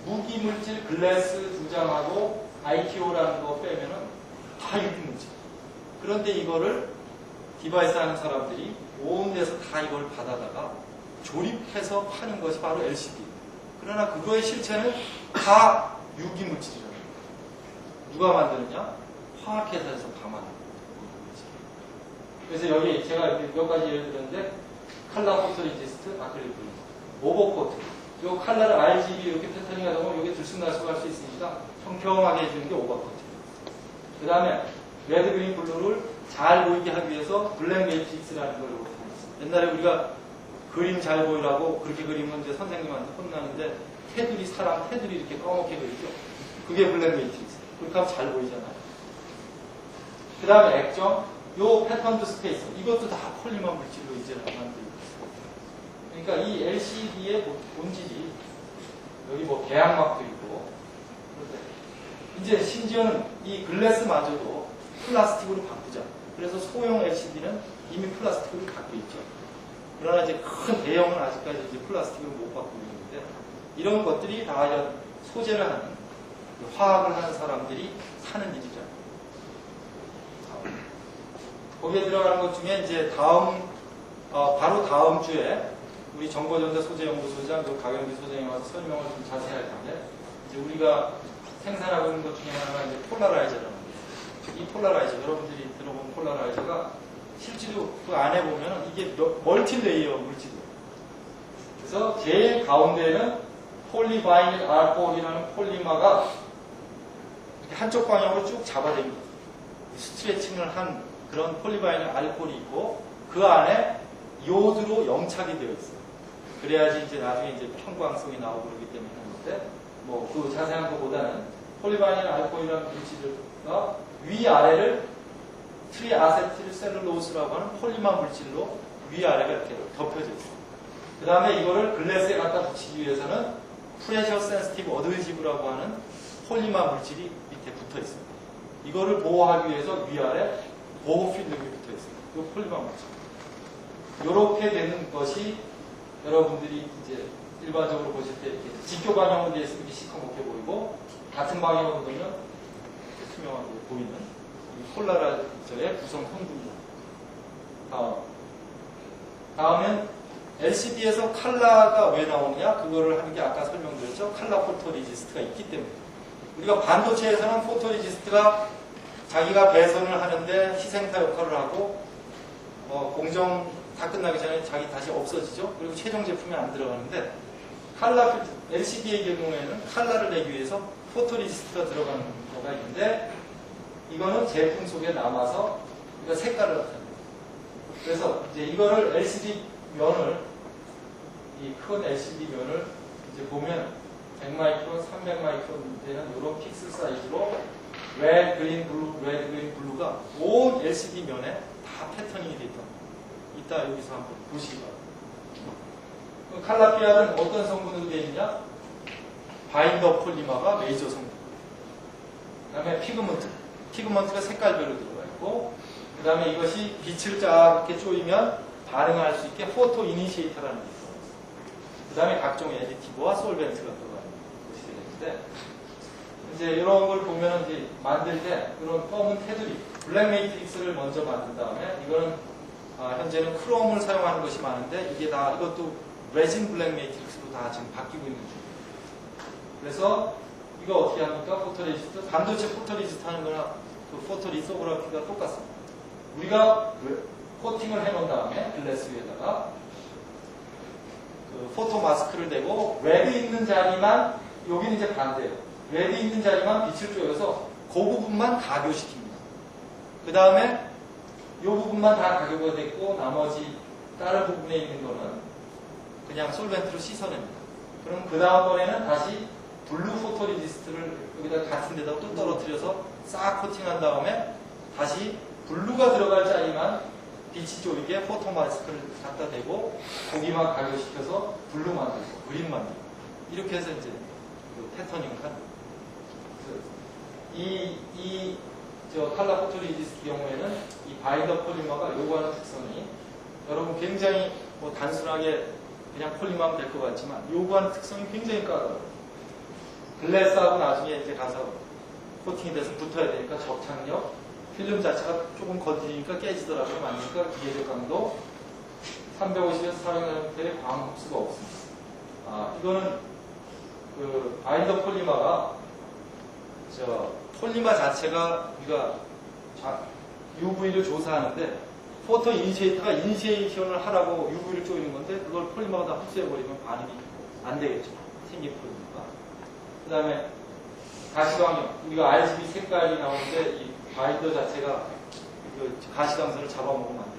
무기물질 글래스 2장하고 ITO라는 거 빼면은 다 유기물질. 그런데 이거를 디바이스 하는 사람들이 온 데서 다 이걸 받아다가 조립해서 파는 것이 바로 LCD. 그러나 그거의 실체는 다 유기물질이라는 거예요. 누가 만드느냐? 화학회사에서 다 만드는 거예요. 그래서 여기 제가 이렇게 몇 가지 예를 들었는데, 칼라 포토리지스트, 아크릴 필름, 오버코트. 요 칼라를 RGB 이렇게 패턴이 가다 보면 여기 들쑥날쑥 할 수 있으니까 평평하게 해주는 게 오버코트. 그 다음에 레드, 그린, 블루를 잘 보이게 하기 위해서 블랙 매트릭스라는 걸 이렇게 했어요. 옛날에 우리가 그림 잘 보이라고 그렇게 그리면 이제 선생님한테 혼나는데, 테두리, 사람 테두리 이렇게 까맣게 그리죠. 그게 블랙 매트릭스. 그렇게 하면 잘 보이잖아요. 그 다음에 액정, 요 패턴드 스페이스, 이것도 다 폴리머 물질로 이제 만들고 있어요. 그러니까 이 LCD의 본질이, 여기 뭐 배양막도 있고, 이제 심지어는 이 글래스마저도 플라스틱으로 바꾸자. 그래서 소형 LCD는 이미 플라스틱으로 바뀌어 있죠. 그러나 이제 큰 대형은 아직까지 이제 플라스틱으로 못 바꾸고 있는데, 이런 것들이 다 소재를 하는, 화학을 하는 사람들이 하는 일이죠. 거기에 들어가는 것 중에 이제 바로 다음 주에 우리 정보전자 소재연구소장 강영기 소장이 와서 설명을 좀 자세히 할 텐데, 이제 우리가 생산하고 있는 것 중에 하나가 이제 폴라라이저라는 거예요. 이 폴라라이저, 여러분들이 들어본 폴라라이저가 실제로 그 안에 보면은 이게 멀티레이어 물질이에요. 그래서 제일 가운데에는 폴리바이닐 알코올이라는 폴리머가 이렇게 한쪽 방향으로 쭉 잡아당깁니다. 스트레칭을 한 그런 폴리바이닐 알코올이 있고, 그 안에 요드로 영착이 되어 있어요. 그래야지 이제 나중에 이제 평광성이 나오고 그러기 때문에 하는데, 뭐 그 자세한 것보다는 폴리바이닐 알코올이라는 물질과 위아래를 트리아세틸 셀룰로스라고 하는 폴리머 물질로 위아래가 이렇게 덮여져 있어요. 그 다음에 이거를 글래스에 갖다 붙이기 위해서는 프레셔 센시티브 어드헤지브라고 하는 폴리머 물질이 밑에 붙어 있어요. 이거를 보호하기 위해서 위아래 보호 필름이 붙어 있어요. 이 폴리머 물질. 이렇게 되는 것이 여러분들이 이제 일반적으로 보실 때 이렇게 직교 방향으로 되어 있으면 이렇게 시커멓게 보이고, 같은 방향으로 보면 이렇게 투명하게 보이는 이 폴라라이저의 구성 성분입니다. 다음엔 LCD에서 칼라가 왜 나오느냐? 그거를 하는 게 아까 설명드렸죠. 칼라 포토리지스트가 있기 때문에. 우리가 반도체에서는 포토리지스트가 자기가 배선을 하는데 희생타 역할을 하고, 공정 다 끝나기 전에 자기 다시 없어지죠. 그리고 최종 제품에 안 들어가는데, LCD의 경우에는 칼라를 내기 위해서 포토리지스트가 들어가는 경우가 경우가 있는데 이거는 제품 속에 남아서 이거 색깔을 나타냅니다. 그래서 이제 이거를 LCD 면을 이 큰 LCD 면을 이제 보면 100마이크론, 300마이크론 되는 이런 픽셀 사이즈로 레드, 그린, 블루, 레드, 그린, 블루가 온 LCD 면에 다 패터닝이 되어 있다. 이따 여기서 한번 보시기 바랍니다. 칼라피아는 어떤 성분으로 되어 있느냐? 바인더 폴리머가 메이저 성분. 그 다음에 피그먼트가 색깔별로 들어가 있고, 그 다음에 이것이 빛을 쫙 이렇게 쪼이면 반응할 수 있게 포토 이니시에이터라는 게 있어요. 그 다음에 각종 에디티브와 솔벤트가 들어가 있는 것이 되는데, 이제 이런 걸 보면은 이제 만들 때 그런 검은 테두리, 블랙 매트릭스를 먼저 만든 다음에 이거는 현재는 크롬을 사용하는 것이 많은데 이게 다 이것도 레진 블랙 매트릭스로 다 지금 바뀌고 있는 중이에요. 그래서 이거 어떻게 합니까? 포토레지스트, 반도체 포토레지스트 하는 거나 그 포토리소그라피가 똑같습니다. 우리가 코팅을 해놓은 다음에 글래스 위에다가 그 포토 마스크를 대고 레드 있는 자리만, 여기는 이제 반대예요. 레드 있는 자리만 빛을 쪼여서 그 부분만 가교시킵니다. 그 다음에 이 부분만 다 가교가 됐고 나머지 다른 부분에 있는 거는 그냥 솔벤트로 씻어냅니다. 그럼 그 다음번에는 다시 블루 포토레지스트를 여기다 같은 데다 또 떨어뜨려서 싹 코팅한 다음에 다시 블루가 들어갈 자리만 빛이 쪼이게 포토 마스크를 갖다 대고 거기만 가교시켜서 블루 만들고 그린 만들고 이렇게 해서 이제 그 패터닝을 하는 거예요. 저 칼라 포토레지스트 경우에는 이 바인더 폴리머가 요구하는 특성이 여러분 굉장히 뭐 단순하게 그냥 폴리머하면 될 것 같지만 요구하는 특성이 굉장히 까다로워요. 글래스하고 나중에 이제 가서 코팅이 돼서 붙어야 되니까 접착력, 필름 자체가 조금 건드리니까 깨지더라고요. 만드니까 기계적 강도 350에서 400나노미터의 광 흡수가 없습니다. 이거는 그 바인더 폴리머가 폴리머 자체가 우리가 UV를 조사하는데 포토 이니시에이터가 이니시에이션을 하라고 UV를 쪼이는 건데 그걸 폴리머가 다 흡수해버리면 반응이 안 되겠죠. 생긴 폴리머가. 그 다음에 가시광역, 우리가 RGB 색깔이 나오는데 이 바인더 자체가 그 가시광선을 잡아먹으면 안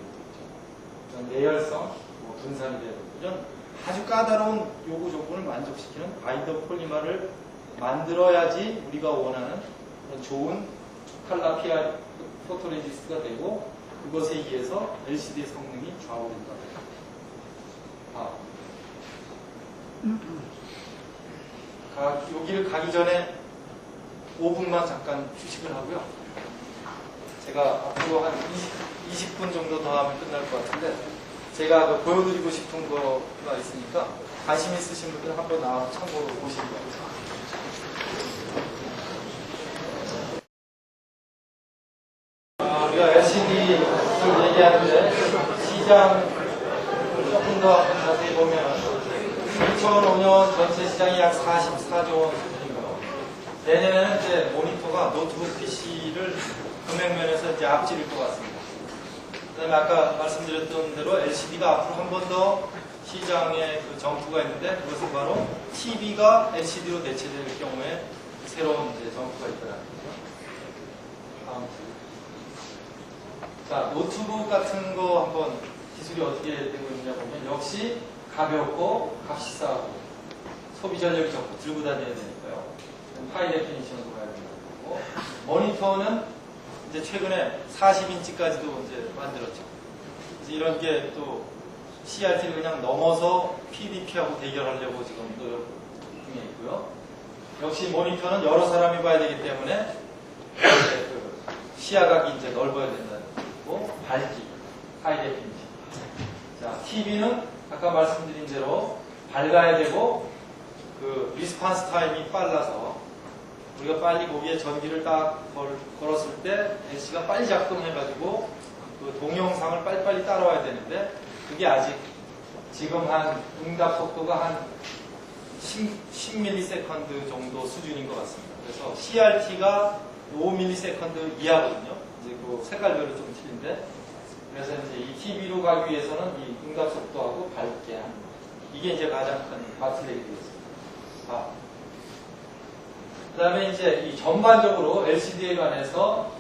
되겠죠. 내열성, 뭐 분산이 되고 이런 아주 까다로운 요구 조건을 만족시키는 바인더 폴리머를 만들어야지 우리가 원하는 그런 좋은 칼라피아 포토레지스트가 되고 그것에 의해서 LCD 성능이 좌우된다고 합니다. 여기를 가기 전에 5분만 잠깐 휴식을 하고요. 제가 앞으로 한 20분 정도 더 하면 끝날 것 같은데 제가 보여드리고 싶은 거가 있으니까 관심 있으신 분들은 한번 나와서 참고로 보시기 바랍니다. 우리가 LCD를 얘기하는데 시장 조금 더 자세히 보면 2005년 전체 시장이 약 44조 원 수준이고요. 내년에는 이제 모니터가 노트북 PC를 금액면에서 이제 앞지를 것 같습니다. 그다음에 아까 말씀드렸던 대로 LCD가 앞으로 한 번 더 시장에 그 점프가 있는데 그것은 바로 TV가 LCD로 대체될 경우에 새로운 이제 점프가 있더라고요. 다음 주. 자, 노트북 같은 거 한번 기술이 어떻게 되고 있느냐 보면 역시 가볍고 값이 싸고 소비 전력이 적고 들고 다녀야 되니까요. 하이 데피니션으로 가야 된다고. 모니터는 이제 최근에 40인치까지도 이제 만들었죠. 이제 이런 게 또 CRT를 그냥 넘어서 PDP하고 대결하려고 지금 노력 중에 있고요. 역시 모니터는 여러 사람이 봐야 되기 때문에 그 시야각이 이제 넓어야 된다는 거고 밝기, 하이 데피니션. 자, TV는 아까 말씀드린 대로 밝아야 되고 그 리스판스 타임이 빨라서 우리가 빨리 거기에 전기를 딱 걸었을 때 LC가 빨리 작동해가지고 그 동영상을 빨리빨리 따라와야 되는데 그게 아직 지금 한 응답 속도가 한 10ms 정도 수준인 것 같습니다. 그래서 CRT가 5ms 이하거든요. 이제 그 색깔별로 좀 틀린데 그래서 이제 이 TV로 가기 위해서는 이 응답 속도하고 밝게 하는 거. 이게 이제 가장 큰 바틀렉이 되겠습니다. 그 다음에 이제 이 전반적으로 LCD에 관해서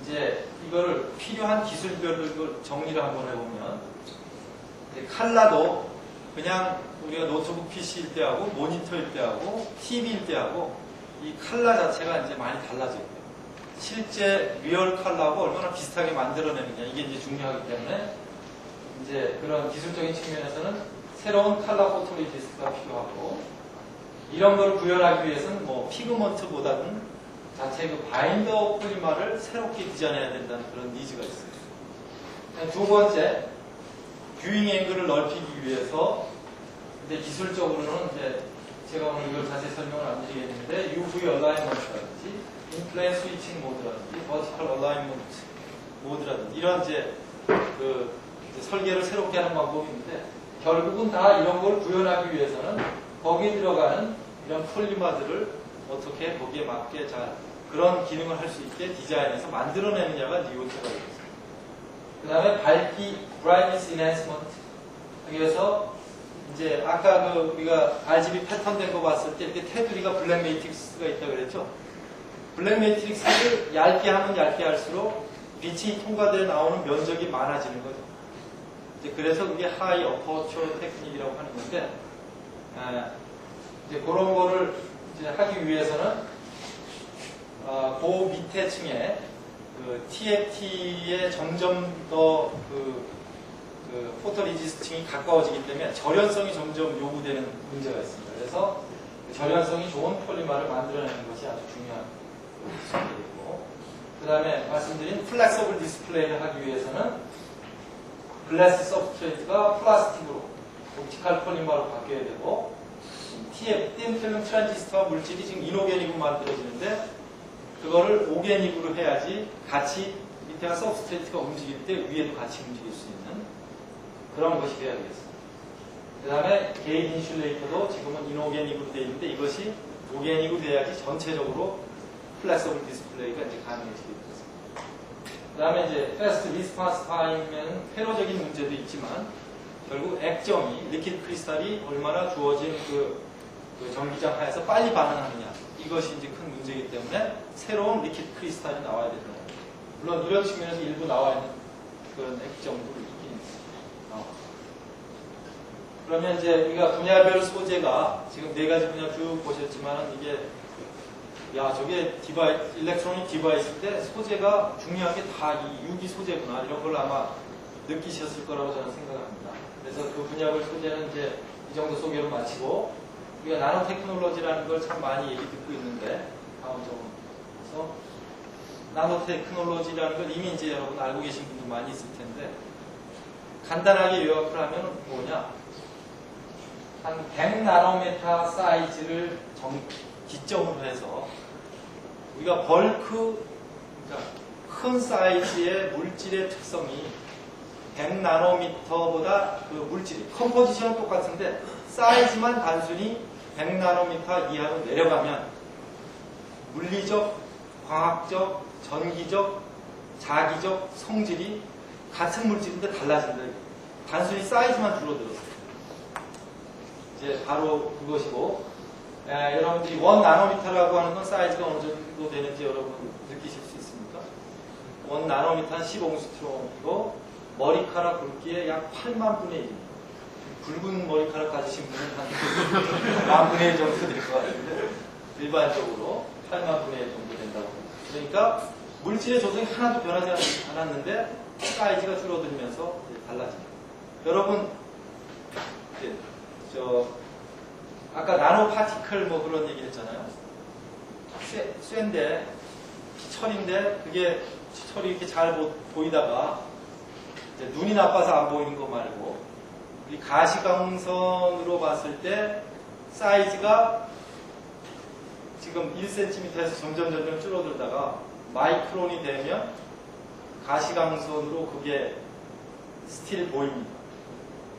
이제 이거를 필요한 기술별로 이걸 정리를 한번 해보면, 이제 칼라도 그냥 우리가 노트북 PC일 때하고 모니터일 때하고 TV일 때하고 이 칼라 자체가 이제 많이 달라져요. 실제 리얼 칼라하고 얼마나 비슷하게 만들어내느냐, 이게 이제 중요하기 때문에 이제 그런 기술적인 측면에서는 새로운 칼라 포토리지스트가 필요하고, 이런 걸 구현하기 위해서는 뭐 피그먼트보다는 자체 그 바인더 폴리머를 새롭게 디자인해야 된다는 그런 니즈가 있어요. 두 번째, 뷰잉 앵글을 넓히기 위해서 근데 기술적으로는 이제 제가 오늘 이걸 자세히 설명을 안 드리겠는데 UV 얼라이먼트라든지 인플레인 스위칭 모드라든지 버티컬 얼라이먼트 모드라든지 이런 이제 그 이제 설계를 새롭게 하는 방법이 있는데, 결국은 다 이런 걸 구현하기 위해서는 거기에 들어가는 이런 폴리머들을 어떻게 거기에 맞게 잘 그런 기능을 할 수 있게 디자인해서 만들어내느냐가 니오체가 되겠습니다. 그 다음에 밝기, brightness enhancement. 그래서 이제 아까 그 우리가 RGB 패턴 된 거 봤을 때 이렇게 테두리가 블랙 매트릭스가 있다고 그랬죠. 블랙 매트릭스를 얇게 하면 얇게 할수록 빛이 통과되어 나오는 면적이 많아지는 거죠. 이제 그래서 그게 하이 어퍼처 테크닉이라고 하는 건데, 이제 그런 거를 이제 하기 위해서는 그 밑에 층에 그 TFT에 점점 더 그 포토리지스팅이 가까워지기 때문에 절연성이 점점 요구되는 문제가 있습니다. 그래서 절연성이 좋은 폴리머를 만들어내는 것이 아주 중요한 기술이고, 그 다음에 말씀드린 플렉서블 디스플레이를 하기 위해서는 글래스 서브스트레이트가 플라스틱으로 옵티컬 폴리머로 바뀌어야 되고, 틴 필름 트랜지스터 물질이 지금 이노게닉으로 만들어지는데 그거를 오게닉으로 해야지 같이 밑에가 서브스트레이트가 움직일 때 위에도 같이 움직일 수 있는 그런 것이 되어야 되겠습니다. 그 다음에 게이트 인슐레이터도 지금은 이노게닉으로 되어 있는데 이것이 오게닉으로 돼야지 전체적으로 플렉서블 디스플레이가 이제 가능해지게 되겠습니다. 그 다음에 이제 패스트 리스폰스 타임에는 회로적인 문제도 있지만 결국 액정이 리퀴드 크리스탈이 얼마나 주어진 그 전기장 하에서 빨리 반응하느냐, 이것이 이제 큰 문제이기 때문에 새로운 리퀴드 크리스탈이 나와야 된다. 물론 이런 측면에서 일부 나와 있는 그런 액정도 있긴 있습니다. 그러면 이제 우리가 분야별 소재가 지금 네 가지 분야 쭉 보셨지만 이게 저게 일렉트로닉 디바이스인데 소재가 중요한 게 다 이 유기 소재구나, 이런 걸 아마 느끼셨을 거라고 저는 생각합니다. 그래서 그 분야별 소재는 이제 이 정도 소개로 마치고, 우리가 나노 테크놀로지라는 걸 참 많이 얘기 듣고 있는데, 다음 점에서 나노 테크놀로지라는 걸 이미 이제 여러분 알고 계신 분들 많이 있을 텐데, 간단하게 요약을 하면 뭐냐, 한 100나노미터 사이즈를 기점으로 해서 우리가 벌크, 그러니까 큰 사이즈의 물질의 특성이 100나노미터보다 그 물질이 컴포지션은 똑같은데 사이즈만 단순히 100나노미터 이하로 내려가면 물리적, 광학적, 전기적, 자기적 성질이 같은 물질인데 달라진다. 단순히 사이즈만 줄어들었어요. 이제 바로 그것이고, 여러분들이 1나노미터라고 하는 건 사이즈가 어느 정도 되는지 여러분 느끼실 수 있습니까? 1나노미터는 10옹스트롬이고 머리카락 굵기의 약 8만 분의 1. 굵은 머리카락 가지신 분은 한 10,000분의 1 정도 될 것 같은데 일반적으로 8만 분의 1 정도 된다고 합니다. 그러니까 물질의 조성이 하나도 변하지 않았는데 사이즈가 줄어들면서 달라집니다. 여러분, 아까 나노 파티클 뭐 그런 얘기 했잖아요. 쇠인데, 철인데, 그게 철이 이렇게 잘 보이다가 눈이 나빠서 안 보이는 거 말고, 우리 가시광선으로 봤을 때 사이즈가 지금 1cm에서 점점 줄어들다가 마이크론이 되면 가시광선으로 그게 스틸 보입니다.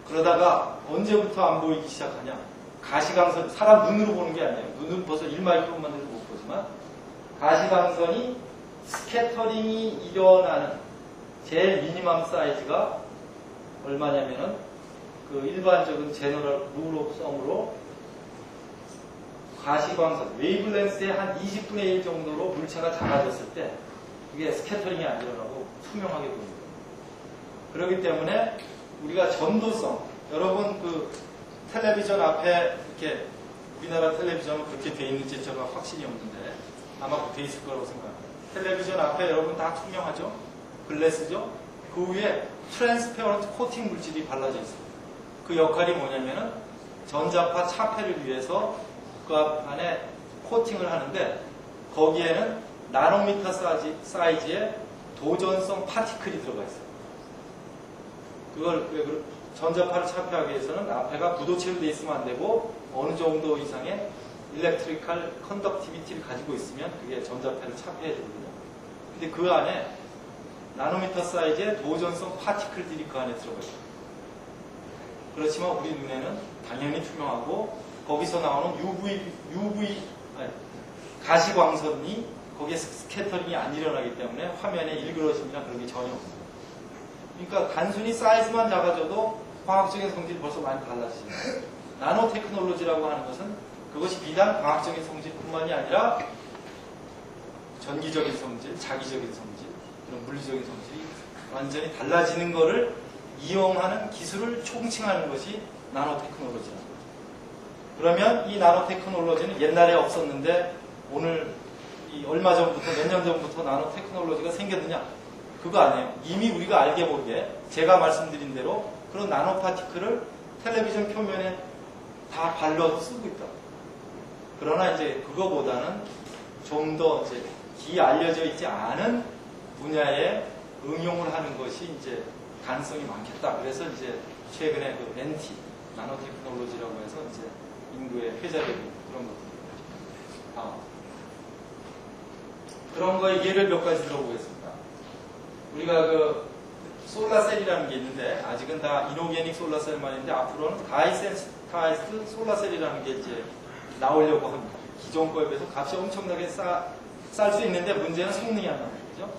그러다가 언제부터 안 보이기 시작하냐? 가시광선, 사람 눈으로 보는 게 아니에요. 눈은 벌써 1마이크론만 돼도 못 보지만 가시광선이 스캐터링이 일어나는 제일 미니멈 사이즈가 얼마냐면은 그 일반적인 제너럴 룰 오브 썸으로 가시광선, 웨이블렌스의 한 20분의 1 정도로 물체가 작아졌을 때 이게 스캐터링이 안 일어나고 투명하게 보입니다. 그렇기 때문에 우리가 전도성, 여러분 그 텔레비전 앞에 이렇게 우리나라 텔레비전은 그렇게 돼 있는지 제가 확신이 없는데 아마 돼 있을 거라고 생각합니다. 텔레비전 앞에 여러분 다 투명하죠? 글래스죠? 그 위에 트랜스페어런트 코팅 물질이 발라져 있습니다. 그 역할이 뭐냐면은 전자파 차폐를 위해서 그 안에 코팅을 하는데 거기에는 나노미터 사이즈의 도전성 파티클이 들어가 있어요. 그걸 전자파를 차폐하기 위해서는 앞에가 부도체로 되어 있으면 안 되고 어느 정도 이상의 일렉트리컬 컨덕티비티를 가지고 있으면 그게 전자파를 차폐해야 되거든요. 근데 그 안에 나노미터 사이즈의 도전성 파티클들이 그 안에 들어가 있어요. 그렇지만 우리 눈에는 당연히 투명하고 거기서 나오는 가시광선이 거기에 스캐터링이 안 일어나기 때문에 화면에 일그러짐이나 그런 게 전혀 없습니다. 그러니까 단순히 사이즈만 작아져도 과학적인 성질이 벌써 많이 달라지잖아요. 나노 테크놀로지라고 하는 것은 그것이 비단 과학적인 성질뿐만이 아니라 전기적인 성질, 자기적인 성질, 그런 물리적인 성질이 완전히 달라지는 것을 이용하는 기술을 총칭하는 것이 나노 테크놀로지라는 거죠. 그러면 이 나노 테크놀로지는 옛날에 없었는데 오늘 얼마 전부터 몇 년 전부터 나노 테크놀로지가 생겼느냐? 그거 아니에요. 이미 우리가 알게 모르게 제가 말씀드린 대로 그런 나노 파티클을 텔레비전 표면에 다 발라서 쓰고 있다. 그러나 이제 그거보다는 좀 더 이제 알려져 있지 않은 분야에 응용을 하는 것이 이제 가능성이 많겠다. 그래서 이제 최근에 그 NT 나노 테크놀로지라고 해서 이제 인구에 회자되고 그런 것들입니다. 그런 거에 예를 몇 가지 들어보겠습니다. 우리가 그 솔라셀이라는 게 있는데 아직은 다 이노게닉 솔라셀만 있는데 앞으로는 다이센스타이즈 솔라셀이라는 게 이제 나오려고 합니다. 기존 거에 비해서 값이 엄청나게 쌀 수 있는데 문제는 성능이 안 나오는 거죠.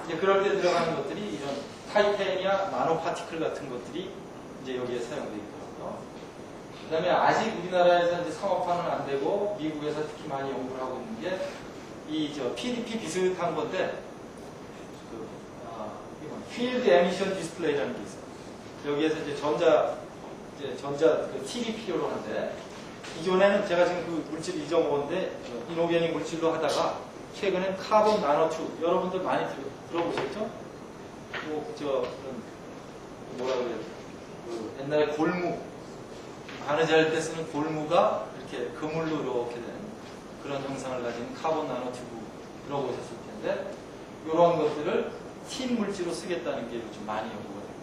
이제 그럴 때 들어가는 것들이 이런 타이타니아 나노 파티클 같은 것들이 이제 여기에 사용되어 있더라고요. 그 다음에 아직 우리나라에서 이제 상업화는 안 되고 미국에서 특히 많이 연구를 하고 있는 게 이 PDP 비슷한 건데 필드 에미션 디스플레이라는 게 있어요. 여기에서 이제 전자 그 TV 필요로 하는데 기존에는 제가 지금 그 물질 잊어먹었는데 이노게닉 물질로 하다가 최근엔 카본 나노튜브 여러분들 많이 들어보셨죠? 뭐라 그래요? 그 옛날에 골무 바느질 때 쓰는 골무가 이렇게 그물로 이렇게 된 그런 형상을 가진 카본 나노튜브 들어보셨을 텐데 이런 것들을 틴 물질로 쓰겠다는 게 요즘 많이 연구가 됩니다.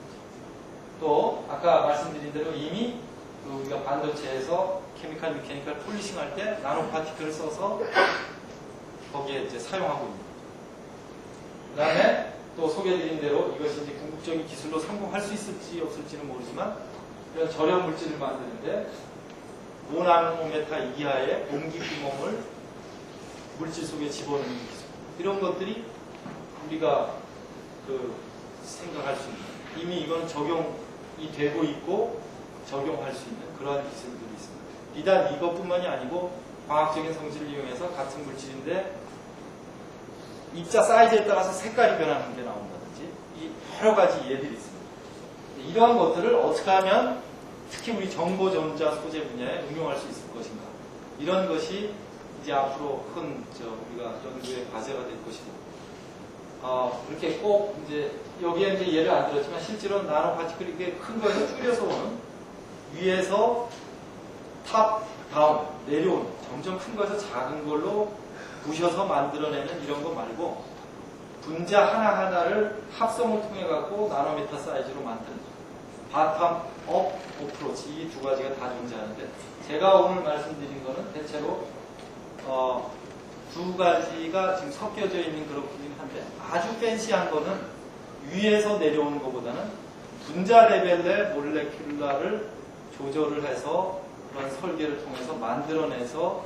또 아까 말씀드린 대로 이미 우리가 반도체에서 케미칼, 미케니컬 폴리싱 할 때 나노 파티클을 써서 거기에 이제 사용하고 있습니다. 그 다음에 또 소개해드린 대로 이것이 이제 궁극적인 기술로 성공할 수 있을지 없을지는 모르지만 이런 저렴 물질을 만드는데 5나노메타 이하의 공기 구멍을 물질 속에 집어넣는 기술. 이런 것들이 우리가 생각할 수 있는 이미 이건 적용이 되고 있고 적용할 수 있는 그러한 기술들이 있습니다. 비단 이것뿐만이 아니고 과학적인 성질을 이용해서 같은 물질인데 입자 사이즈에 따라서 색깔이 변하는 게 나온다든지 이 여러 가지 예들이 있습니다. 이러한 것들을 어떻게 하면 특히 우리 정보전자 소재 분야에 응용할 수 있을 것인가 이런 것이 이제 앞으로 큰 우리가 연구의 과제가 될 것이고 그렇게 꼭 이제 여기에 이제 예를 안 들었지만 실제로 나노 파티클이 이렇게 큰 거에서 줄여서 오는 위에서 탑 다운 내려오는 점점 큰 거에서 작은 걸로 부셔서 만들어내는 이런 거 말고 분자 하나하나를 합성을 통해 갖고 나노미터 사이즈로 만드는 바텀 업 어프로치 이 두 가지가 다 존재하는데 제가 오늘 말씀드린 거는 대체로 두 가지가 지금 섞여져 있는 그런 부분이긴 한데 아주 팬시한 거는 위에서 내려오는 것보다는 분자 레벨의 몰레큘라를 조절을 해서 그런 설계를 통해서 만들어내서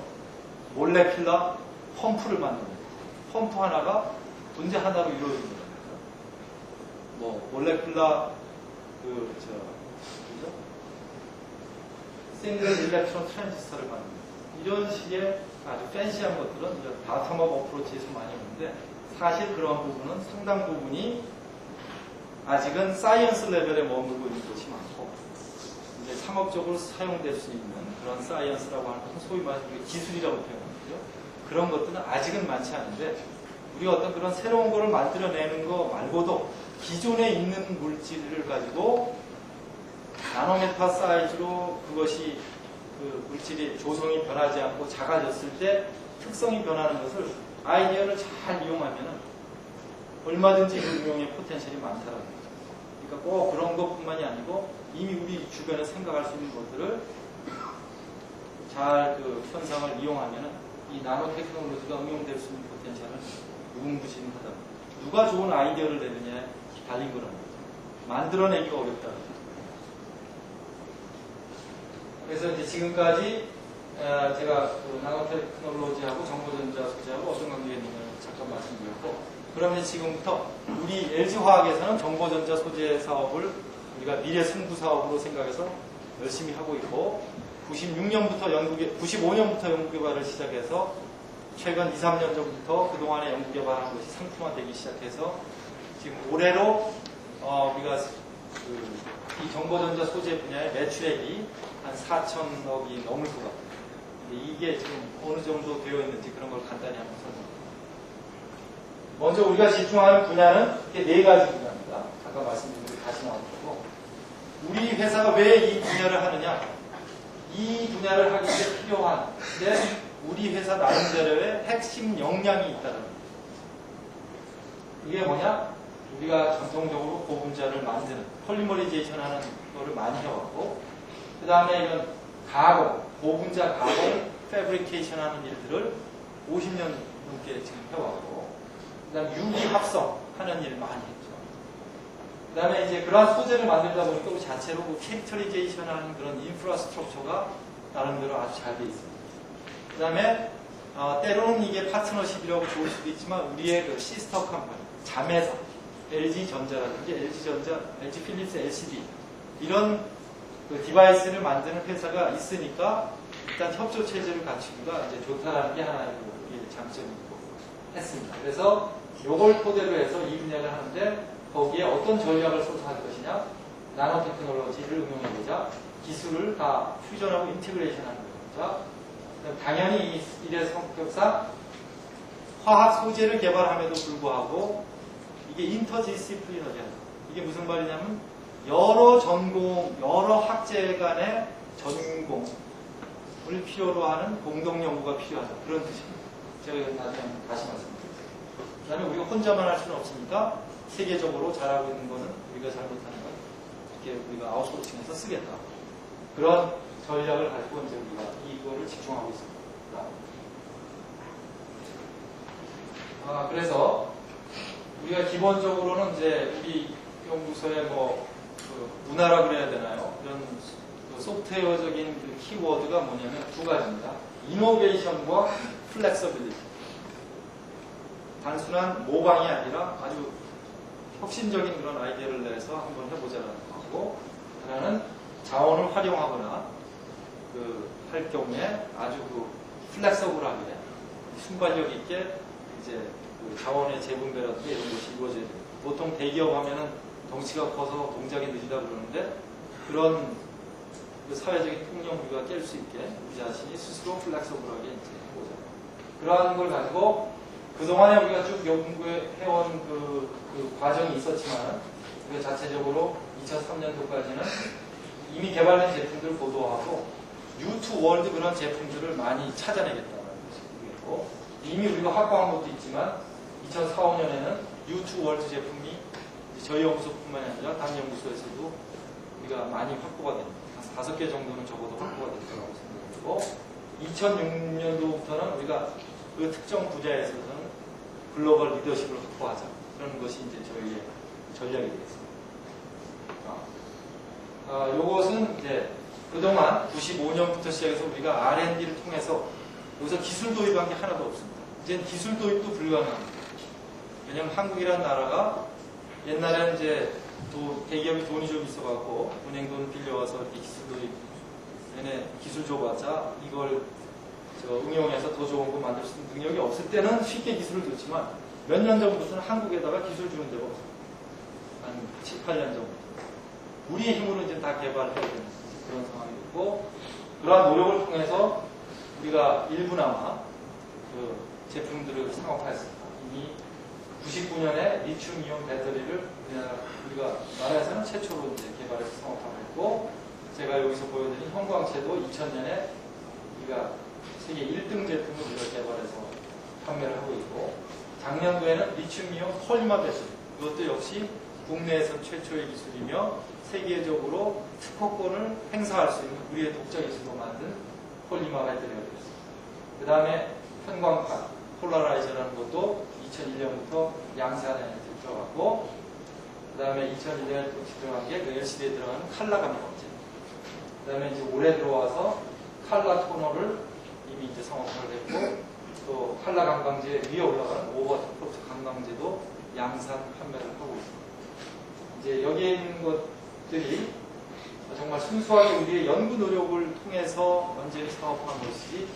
몰레큘라 펌프를 만듭니다. 펌프 하나가 분자 하나로 이루어집니다. 몰레큘라 싱글 일렉트론 트랜지스터를 만듭니다. 이런 식의 아주 팬시한 것들은 이제 바텀업 어프로치에서 많이 오는데 사실 그런 부분은 상당 부분이 아직은 사이언스 레벨에 머물고 있는 것이 많고 이제 상업적으로 사용될 수 있는 그런 사이언스라고 하는 것은 소위 말해서 기술이라고 표현하는데요. 그런 것들은 아직은 많지 않은데 우리가 어떤 그런 새로운 거를 만들어내는 거 말고도 기존에 있는 물질을 가지고 나노메타 사이즈로 그것이 그 물질이 조성이 변하지 않고 작아졌을 때 특성이 변하는 것을 아이디어를 잘 이용하면 얼마든지 응용의 포텐셜이 많다라는 거죠. 그러니까 꼭 그런 것뿐만이 아니고 이미 우리 주변에 생각할 수 있는 것들을 잘 그 현상을 이용하면 이 나노 테크놀로지가 응용될 수 있는 포텐셜은 무궁무진하다. 누가 좋은 아이디어를 내느냐에 달린 거라는 거죠. 만들어내기가 어렵다. 그래서 이제 지금까지 제가 그 나노테크놀로지하고 정보전자 소재하고 어떤 관계가 있는가 잠깐 말씀드렸고, 그러면 지금부터 우리 LG화학에서는 정보전자 소재 사업을 우리가 미래 승부 사업으로 생각해서 열심히 하고 있고, 95년부터 연구개발을 시작해서 최근 2, 3년 전부터 그동안에 연구개발한 것이 상품화되기 시작해서 지금 올해로 우리가 이 정보전자 소재 분야의 매출액이 한 4천억이 넘을 것 같아요. 이게 지금 어느 정도 되어 있는지 그런 걸 간단히 한번 설명드릴게요. 먼저 우리가 집중하는 분야는 이렇게 4가지 분야입니다. 아까 말씀드린 대로 다시 나온 거고, 우리 회사가 왜 이 분야를 하느냐? 이 분야를 하기 위해 필요한 우리 회사 나름대로의 핵심 역량이 있다는 거예요. 이게 뭐냐? 우리가 전통적으로 고분자를 만드는 폴리머리제이션 하는 거를 많이 해왔고, 그 다음에 이런 가공, 고분자 가공, 패브리케이션 하는 일들을 50년 넘게 지금 해왔고, 그 다음에 유기 합성 하는 일 많이 했죠. 그 다음에 이제 그러한 소재를 만들다 보니까 우리 자체로 그 캐릭터리제이션 하는 그런 인프라스트럭처가 나름대로 아주 잘 돼 있습니다. 그 다음에 때로는 이게 파트너십이라고 좋을 수도 있지만 우리의 그 시스터 컴퍼니, 자매사, LG전자라든지 LG전자, LG필립스 LCD 이런 그 디바이스를 만드는 회사가 있으니까 일단 협조 체제를 갖추기가 이제 좋다라는 게 하나의 장점이고 했습니다. 그래서 요걸 토대로 해서 이 분야를 하는데 거기에 어떤 전략을 써서 할 것이냐, 나노 테크놀로지를 응용해보자, 기술을 다 퓨전하고 인티그레이션 하는 거자. 당연히 이 일의 성격상 화학 소재를 개발함에도 불구하고 이게 인터디시플리너리하다. 이게 무슨 말이냐면 여러 전공, 여러 학제 간의 전공을 필요로 하는 공동 연구가 필요하다. 그런 뜻입니다. 제가 나중에 다시 말씀드리겠습니다. 그 다음에 우리가 혼자만 할 수는 없으니까 세계적으로 잘하고 있는 거는 우리가 잘못하는 건 이렇게 우리가 아웃소싱해서 쓰겠다. 그런 전략을 가지고 이제 우리가 이거를 집중하고 있습니다. 그래서 우리가 기본적으로는 이제 우리 연구소의 그 문화라 그래야 되나요? 이런 그 소프트웨어적인 그 키워드가 뭐냐면 2가지입니다. 이노베이션과 플렉서빌리티. 단순한 모방이 아니라 아주 혁신적인 그런 아이디어를 내서 한번 해보자라는 거고, 하나는 자원을 활용하거나 할 경우에 아주 플렉서블하게 순발력 있게 이제 그 자원의 재분배라든지 이런 것이 이루어져야 돼요. 보통 대기업 하면은 덩치가 커서 동작이 느리다 그러는데 그런 그 사회적인 통념 우리가 깰 수 있게 우리 자신이 스스로 플렉서블하게 이제 해보자. 그러한 걸 가지고 그동안에 우리가 쭉 연구해온 그 과정이 있었지만, 우리가 자체적으로 2003년도까지는 이미 개발된 제품들을 보도하고, U2 월드 그런 제품들을 많이 찾아내겠다는 것이고, 이미 우리가 확보한 것도 있지만, 2004, 5년에는 U2 월드 제품이 저희 연구소뿐만이 아니라 다른 연구소에서도 우리가 많이 확보가 됩니다. 한 5개 정도는 적어도 확보가 될 거라고 생각하고, 2006년도부터는 우리가 그 특정 분야에서는 글로벌 리더십을 확보하자. 그런 것이 이제 저희의 전략이 되겠습니다. 요것은 이제 그동안 95년부터 시작해서 우리가 R&D를 통해서 여기서 기술 도입한 게 하나도 없습니다. 이제 기술 도입도 불가능합니다. 왜냐하면 한국이라는 나라가 옛날에는 이제 대기업이 돈이 좀 있어갖고 은행 돈 빌려와서 이렇게 기술 도입, 얘네 기술 줘봤자 이걸 응용해서 더 좋은 거 만들 수 있는 능력이 없을 때는 쉽게 기술을 줬지만 몇 년 전부터는 한국에다가 기술 주는 데가 없어요. 한 7, 8년 전부터. 우리의 힘으로 이제 다 개발해야 되는 그런 상황이고, 그러한 노력을 통해서 우리가 일부나마 그 제품들을 상업화했습니다. 이미 99년에 리튬이온 배터리를 우리가 나라에서는 최초로 이제 개발해서 상업화했고, 제가 여기서 보여드린 형광채도 2000년에 우리가 세계 1등 제품을 우리가 개발해서 판매를 하고 있고, 작년도에는 리튬이온 폴리머 배터리, 이것도 역시 국내에서 최초의 기술이며 세계적으로 특허권을 행사할 수 있는 우리의 독자 기술로 만든 폴리머 배터리가 되었습니다. 그 다음에 편광판, 폴라라이저라는 것도 2001년부터 양산에 들어갔고, 그 다음에 2001년에 들어간 게 그 LCD에 들어가는 칼라 감광제. 그 다음에 이제 올해 들어와서 칼라 토너를 이미 이제 상업화를 했고, 또 칼라 감광제 위에 올라가는 오버포트 감광제도 양산 판매를 하고 있습니다. 이제 여기에 있는 것들이 정말 순수하게 우리의 연구 노력을 통해서 완전히 사업화한 것이지,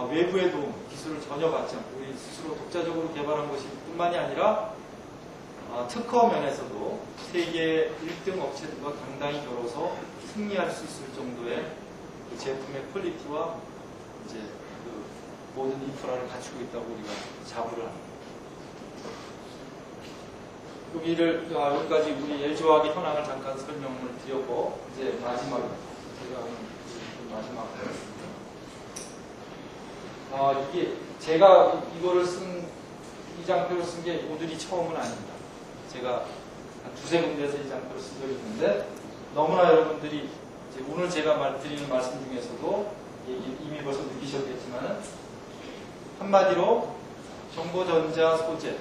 외부의 도움, 기술을 전혀 받지 않고 우리 스스로 독자적으로 개발한 것이 뿐만이 아니라 특허 면에서도 세계 1등 업체들과 당당히 겨뤄서 승리할 수 있을 정도의 그 제품의 퀄리티와 이제 그 모든 인프라를 갖추고 있다고 우리가 자부를 합니다. 여기까지 우리 LG화학의 현황을 잠깐 설명을 드렸고, 이제 마지막으로 제가 오늘 마지막으로 이게 제가 이거를 이 장표를 쓴 게 오늘이 처음은 아닙니다. 제가 한 두세 군데에서 이 장표를 쓴 적이 있는데, 너무나 여러분들이 이제 오늘 제가 드리는 말씀 중에서도 이미 벌써 느끼셨겠지만, 한마디로 정보전자 소재,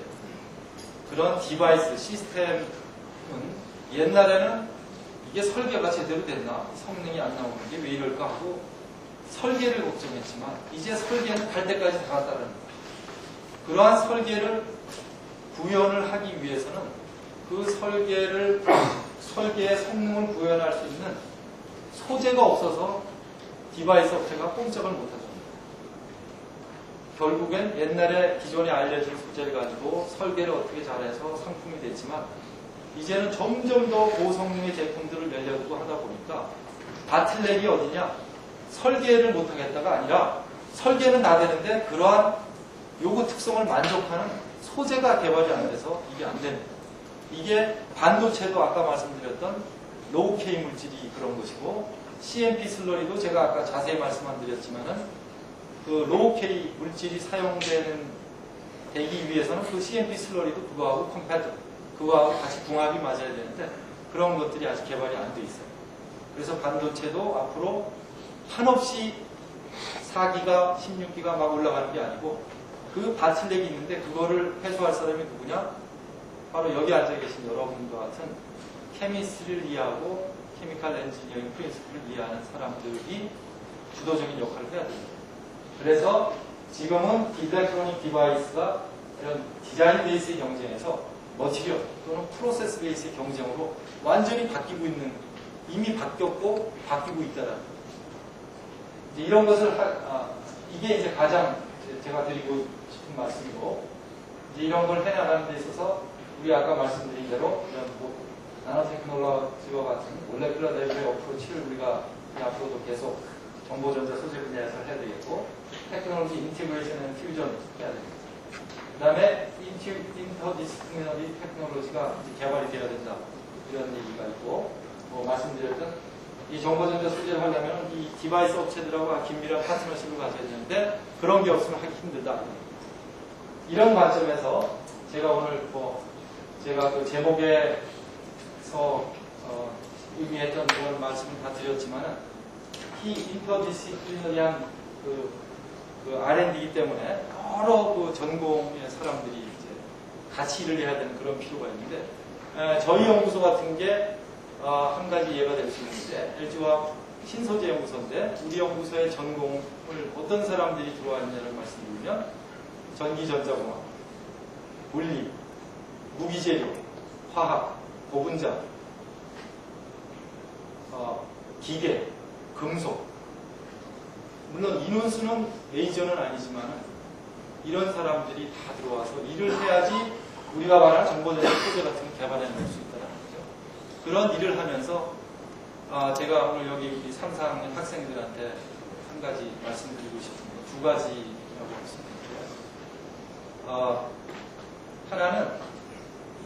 그런 디바이스, 시스템은 옛날에는 이게 설계가 제대로 됐나, 성능이 안 나오는 게 왜 이럴까 하고 설계를 걱정했지만, 이제 설계는 갈 때까지 다 갔다는 거예요. 그러한 설계를 구현을 하기 위해서는 그 설계의 성능을 구현할 수 있는 소재가 없어서 디바이스 업체가 꼼짝을 못하죠. 결국엔 옛날에 기존에 알려진 소재를 가지고 설계를 어떻게 잘해서 상품이 됐지만, 이제는 점점 더 고성능의 제품들을 내려고 하다 보니까 바틀렉이 어디냐? 설계를 못하겠다가 아니라, 설계는 다 되는데 그러한 요구 특성을 만족하는 소재가 개발이 안 돼서 이게 안 됩니다. 이게 반도체도 아까 말씀드렸던 로우-K 물질이 그런 것이고, CMP 슬러리도 제가 아까 자세히 말씀 안 드렸지만은 그 로우-K 물질이 되기 위해서는 그 CMP 슬러리도 그거하고 그거하고 같이 궁합이 맞아야 되는데, 그런 것들이 아직 개발이 안 돼 있어요. 그래서 반도체도 앞으로 한없이 4기가, 16기가 막 올라가는 게 아니고, 그 바틀렉이 있는데 그거를 해소할 사람이 누구냐? 바로 여기 앉아 계신 여러분과 같은 케미스트리를 이해하고 케미칼 엔지니어링 프린시플을 이해하는 사람들이 주도적인 역할을 해야 됩니다. 그래서 지금은 일렉트로닉 디바이스가 이런 디자인 베이스의 경쟁에서 머티리얼 또는 프로세스 베이스의 경쟁으로 완전히 바뀌고 있는, 이미 바뀌었고 바뀌고 있다는 거예요. 이제 이런 것을 이게 이제 가장 제가 드리고 싶은 말씀이고, 이제 이런 걸 해나가는 데 있어서 우리 아까 말씀드린 대로 이런 나노 테크놀로지와 같은 몰레큘러 레벨의 어프로치를 우리가 앞으로도 계속 정보전자 소재 분야에서 해야 되겠고, 테크놀로지 인티그레이션 앤 퓨전 해야 됩니다. 그 다음에 인터디스플리너리 테크놀로지가 이제 개발이 되어야 된다, 이런 얘기가 있고, 말씀드렸던 이 정보전자 소재를 하려면 이 디바이스 업체들하고 긴밀한 파트너십을 가져야 되는데, 그런 게 없으면 하기 힘들다. 이런 관점에서 제가 오늘 제가 그 제목에서 의미했던 그런 말씀을 다 드렸지만은, 이 인터디스플리너리한 그 R&D이기 때문에 여러 그 전공의 사람들이 이제 같이 일을 해야 되는 그런 필요가 있는데, 저희 연구소 같은 게 한 가지 예가 될 수 있는데, LG화학 신소재 연구소인데, 우리 연구소의 전공을 어떤 사람들이 들어와 있냐를 말씀드리면, 전기전자공학, 물리, 무기재료, 화학, 고분자, 기계, 금속, 물론 인원수는 메이저는 아니지만 이런 사람들이 다 들어와서 일을 해야지 우리가 말하는 정보전략 소재 같은 걸 개발해낼 수 있다는 거죠. 그런 일을 하면서 제가 오늘 여기 우리 3, 4학년 학생들한테 한 가지 말씀드리고 싶습니다. 두 가지라고 말씀드릴게요. 하나는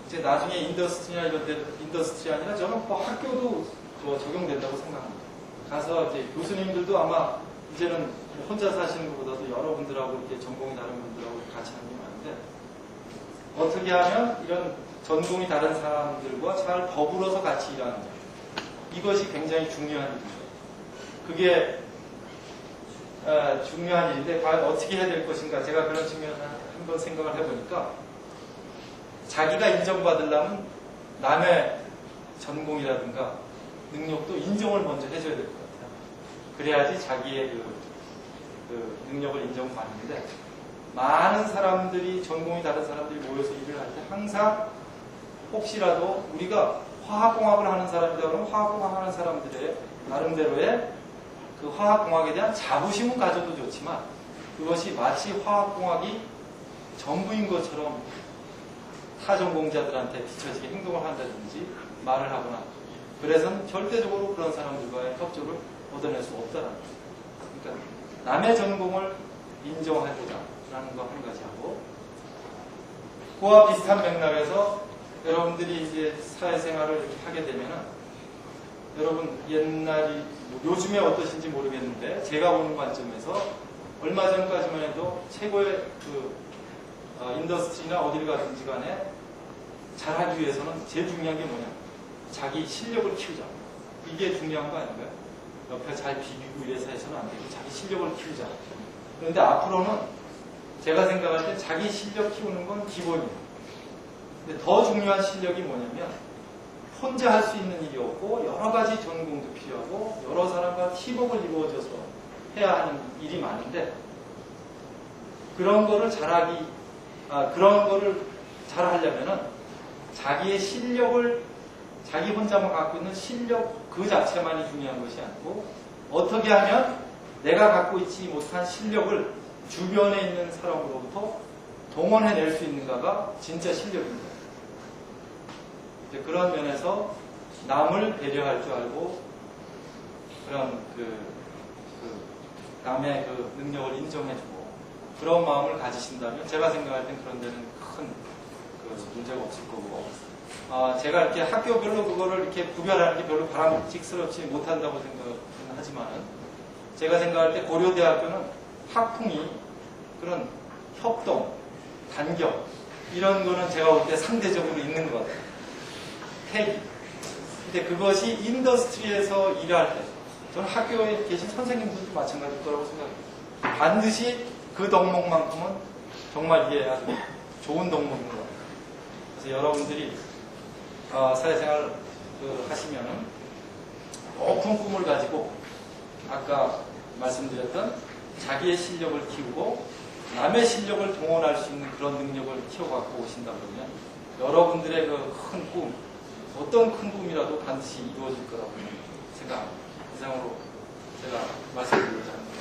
이제 나중에 인더스트리나 이런 데 인더스트리 아니라 저는 뭐 학교도 적용된다고 생각합니다. 가서 이제 교수님들도 아마 이제는 혼자 사시는 것보다도 여러분들하고 이렇게 전공이 다른 분들하고 같이 하는 게 많은데 어떻게 하면 이런 전공이 다른 사람들과 잘 더불어서 같이 일하느냐. 이것이 굉장히 중요한 일이죠. 그게 중요한 일인데 과연 어떻게 해야 될 것인가. 제가 그런 측면을 한번 생각을 해보니까 자기가 인정받으려면 남의 전공이라든가 능력도 인정을 먼저 해줘야 될 것 같아요. 그래야지 자기의 그 능력을 인정받는데 많은 사람들이 전공이 다른 사람들이 모여서 일을 할 때 항상 혹시라도 우리가 화학공학을 하는 사람이다 그러면 화학공학 하는 사람들의 나름대로의 그 화학공학에 대한 자부심은 가져도 좋지만 그것이 마치 화학공학이 전부인 것처럼 타 전공자들한테 뒤처지게 행동을 한다든지 말을 하거나 그래서는 절대적으로 그런 사람들과의 협조를 얻어낼 수 없다는 거죠. 그러니까 남의 전공을 인정하고자라는 거 한 가지 하고 그와 비슷한 맥락에서 여러분들이 이제 사회생활을 이렇게 하게 되면은 여러분 옛날이 요즘에 어떠신지 모르겠는데 제가 보는 관점에서 얼마 전까지만 해도 최고의 인더스트리나 어디를 가든지 간에 잘하기 위해서는 제일 중요한 게 뭐냐? 자기 실력을 키우자. 이게 중요한 거 아닌가요? 옆에 잘 비비고 이래서 해서는 안 되고 자기 실력을 키우자. 그런데 앞으로는 제가 생각할 때 자기 실력 키우는 건 기본이에요. 근데 더 중요한 실력이 뭐냐면 혼자 할 수 있는 일이 없고 여러 가지 전공도 필요하고 여러 사람과 팀워크를 이루어져서 해야 하는 일이 많은데 그런 거를 그런 거를 잘 하려면은 자기의 실력을 자기 혼자만 갖고 있는 실력 그 자체만이 중요한 것이 아니고 어떻게 하면 내가 갖고 있지 못한 실력을 주변에 있는 사람으로부터 동원해낼 수 있는가가 진짜 실력입니다. 이제 그런 면에서 남을 배려할 줄 알고 그런 남의 그 능력을 인정해주고 그런 마음을 가지신다면 제가 생각할 땐 그런 데는 큰 문제가 없을 거고 제가 이렇게 학교별로 그거를 이렇게 구별하는 게 별로 바람직스럽지 못한다고 생각은 하지만은 제가 생각할 때 고려대학교는 학풍이 그런 협동, 단결 이런 거는 제가 볼 때 상대적으로 있는 것 같아요. 태기. 근데 그것이 인더스트리에서 일할 때 저는 학교에 계신 선생님들도 마찬가지일 거라고 생각합니다. 반드시 그 덕목만큼은 정말 이게 아주 좋은 덕목인 것 같아요. 그래서 여러분들이 사회생활 하시면은 높은 꿈을 가지고 아까 말씀드렸던 자기의 실력을 키우고 남의 실력을 동원할 수 있는 그런 능력을 키워갖고 오신다 그러면 여러분들의 그 큰 꿈, 어떤 큰 꿈이라도 반드시 이루어질 거라고 생각합니다. 이상으로 제가 말씀드리고자 합니다.